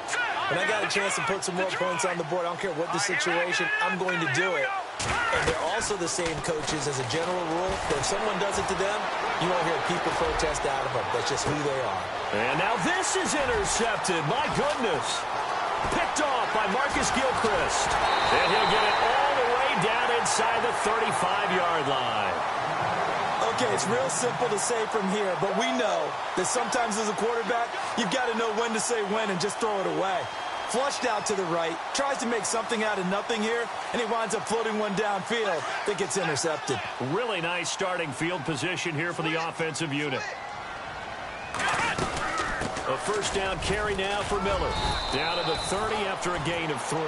when I got a chance to put some more points on the board, I don't care what the situation, I'm going to do it. And they're also the same coaches as a general rule, that if someone does it to them, you won't hear people protest out of them. That's just who they are. And now this is intercepted. My goodness. Picked off by Marcus Gilchrist. And he'll get it all the way down inside the 35-yard line. Okay, it's real simple to say from here, but we know that sometimes as a quarterback, you've got to know when to say when and just throw it away. Flushed out to the right, tries to make something out of nothing here, and he winds up floating one downfield that gets intercepted. Really nice starting field position here for the offensive unit. A first down carry now for Miller. Down to the 30 after a gain of 3.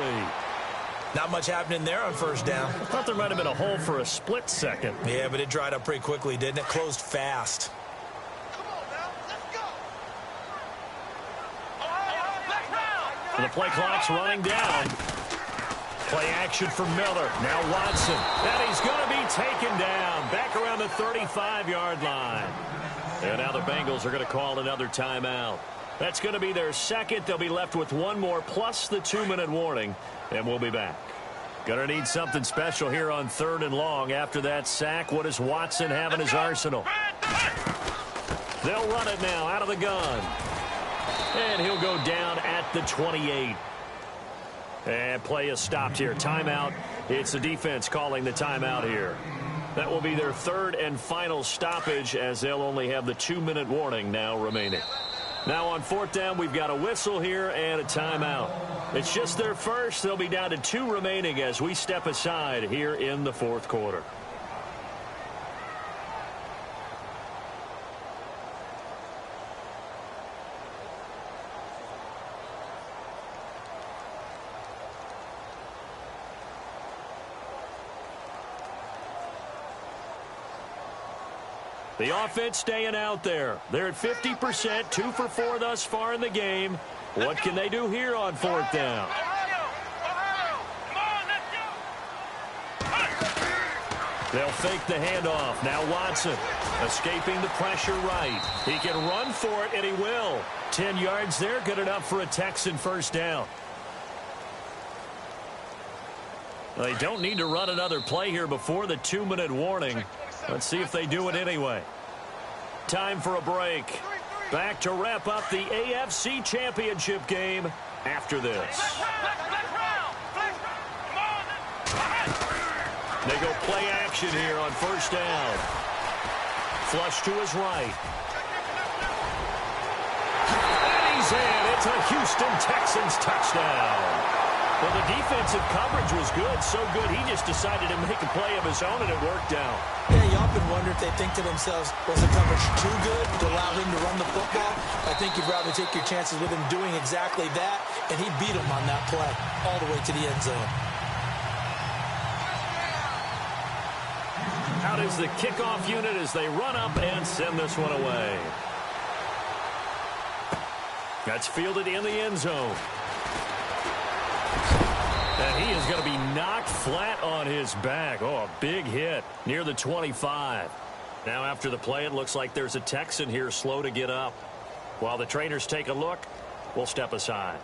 Not much happening there on first down. I thought there might have been a hole for a split second. Yeah, but it dried up pretty quickly, didn't it? Closed fast. Come on now, let's go. The play clock's running down. Play action for Miller. Now Watson. And he's going to be taken down. Back around the 35-yard line. And now the Bengals are going to call another timeout. That's going to be their second. They'll be left with one more plus the 2-minute warning. And we'll be back. Going to need something special here on 3rd and long. After that sack, what does Watson have in his arsenal? They'll run it now out of the gun. And he'll go down at the 28. And play is stopped here. Timeout. It's the defense calling the timeout here. That will be their 3rd and final stoppage, as they'll only have the 2-minute warning now remaining. Now on 4th down, we've got a whistle here and a timeout. It's just their first. They'll be down to 2 remaining as we step aside here in the 4th quarter. The offense staying out there. They're at 50%, 2 for 4 thus far in the game. What can they do here on 4th down? They'll fake the handoff. Now Watson escaping the pressure right. He can run for it, and he will. 10 yards there, good enough for a Texan first down. They don't need to run another play here before the 2-minute warning. Let's see if they do it anyway. Time for a break. Back to wrap up the AFC Championship game after this. They go play action here on first down. Flush to his right. And he's in. It's a Houston Texans touchdown. Well, the defensive coverage was good, so good he just decided to make a play of his own, and it worked out. Yeah, you often wonder if they think to themselves, was the coverage too good to allow him to run the football? I think you'd rather take your chances with him doing exactly that, and he beat him on that play all the way to the end zone. Out is the kickoff unit as they run up and send this one away. That's fielded in the end zone. And he is going to be knocked flat on his back. Oh, a big hit near the 25. Now after the play, it looks like there's a Texan here slow to get up. While the trainers take a look, we'll step aside.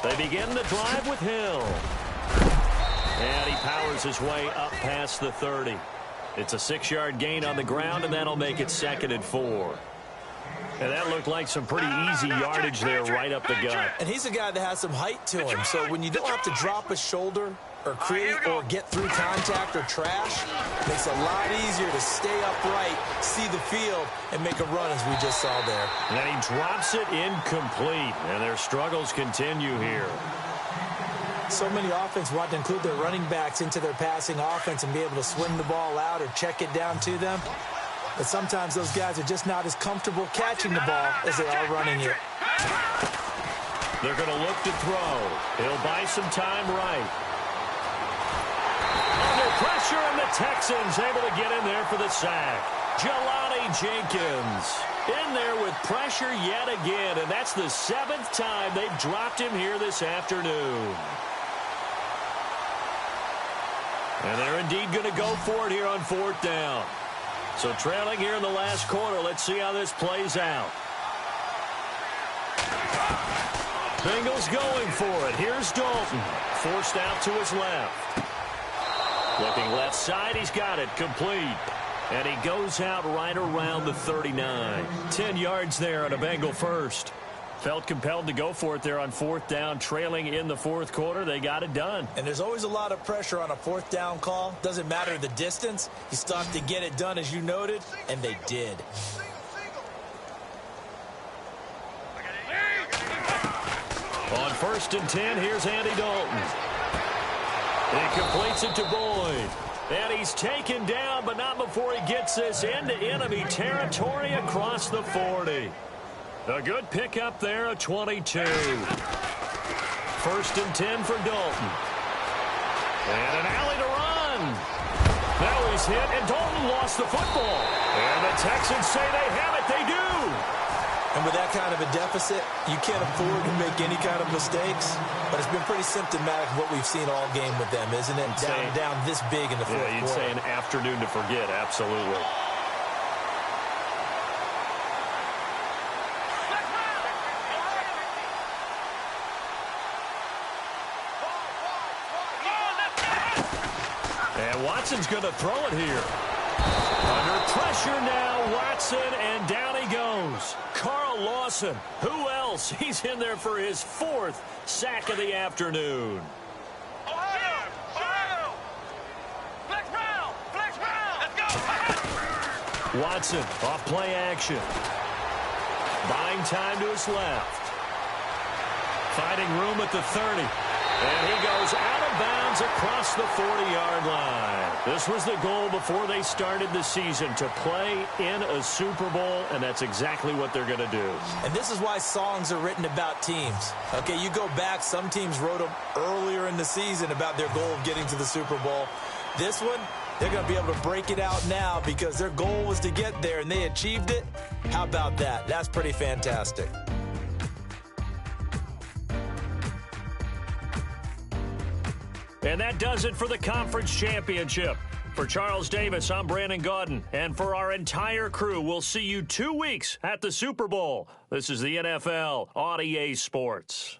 They begin the drive with Hill. And he powers his way up past the 30. It's a 6-yard gain on the ground, and that'll make it 2nd and 4. And that looked like some pretty easy yardage there right up the gut. And he's a guy that has some height to him, so when you don't have to drop a shoulder or create or get through contact or trash, it makes it a lot easier to stay upright, see the field, and make a run as we just saw there. And then he drops it incomplete, and their struggles continue here. So many offense want to include their running backs into their passing offense and be able to swing the ball out or check it down to them. But sometimes those guys are just not as comfortable catching the ball as they are running it. They're going to look to throw. He'll buy some time right. Under pressure, and the Texans able to get in there for the sack. Jelani Jenkins in there with pressure yet again, and that's the 7th time they've dropped him here this afternoon. And they're indeed going to go for it here on 4th down. So trailing here in the last quarter, let's see how this plays out. Bengals going for it. Here's Dalton. Forced out to his left. Looking left side, he's got it. Complete. And he goes out right around the 39. 10 yards there on a Bengal first. Felt compelled to go for it there on 4th down, trailing in the 4th quarter. They got it done. And there's always a lot of pressure on a 4th down call. Doesn't matter the distance. You still have to get it done, as you noted, and they did. On 1st and 10, here's Andy Dalton. He completes it to Boyd. And he's taken down, but not before he gets this into enemy territory across the 40. A good pickup there, a 22. 1st and 10 for Dalton. And an alley to run. Now he's hit, and Dalton lost the football. And the Texans say they have it. They do. And with that kind of a deficit, you can't afford to make any kind of mistakes. But it's been pretty symptomatic of what we've seen all game with them, isn't it? Down this big in the fourth quarter. You'd say an afternoon to forget, absolutely. And Watson's going to throw it here. Under pressure now, Watson, and down he goes. Carl Lawson, who else? He's in there for his 4th sack of the afternoon. Watson off play action. Buying time to his left. Finding room at the 30. And he goes out of bounds across the 40-yard line. This was the goal before they started the season, to play in a Super Bowl, and that's exactly what they're going to do. And this is why songs are written about teams. Okay, you go back, some teams wrote them earlier in the season about their goal of getting to the Super Bowl. This one, they're going to be able to break it out now because their goal was to get there, and they achieved it. How about that? That's pretty fantastic. And that does it for the conference championship. For Charles Davis, I'm Brandon Gaudin. And for our entire crew, we'll see you 2 weeks at the Super Bowl. This is the NFL on EA Sports.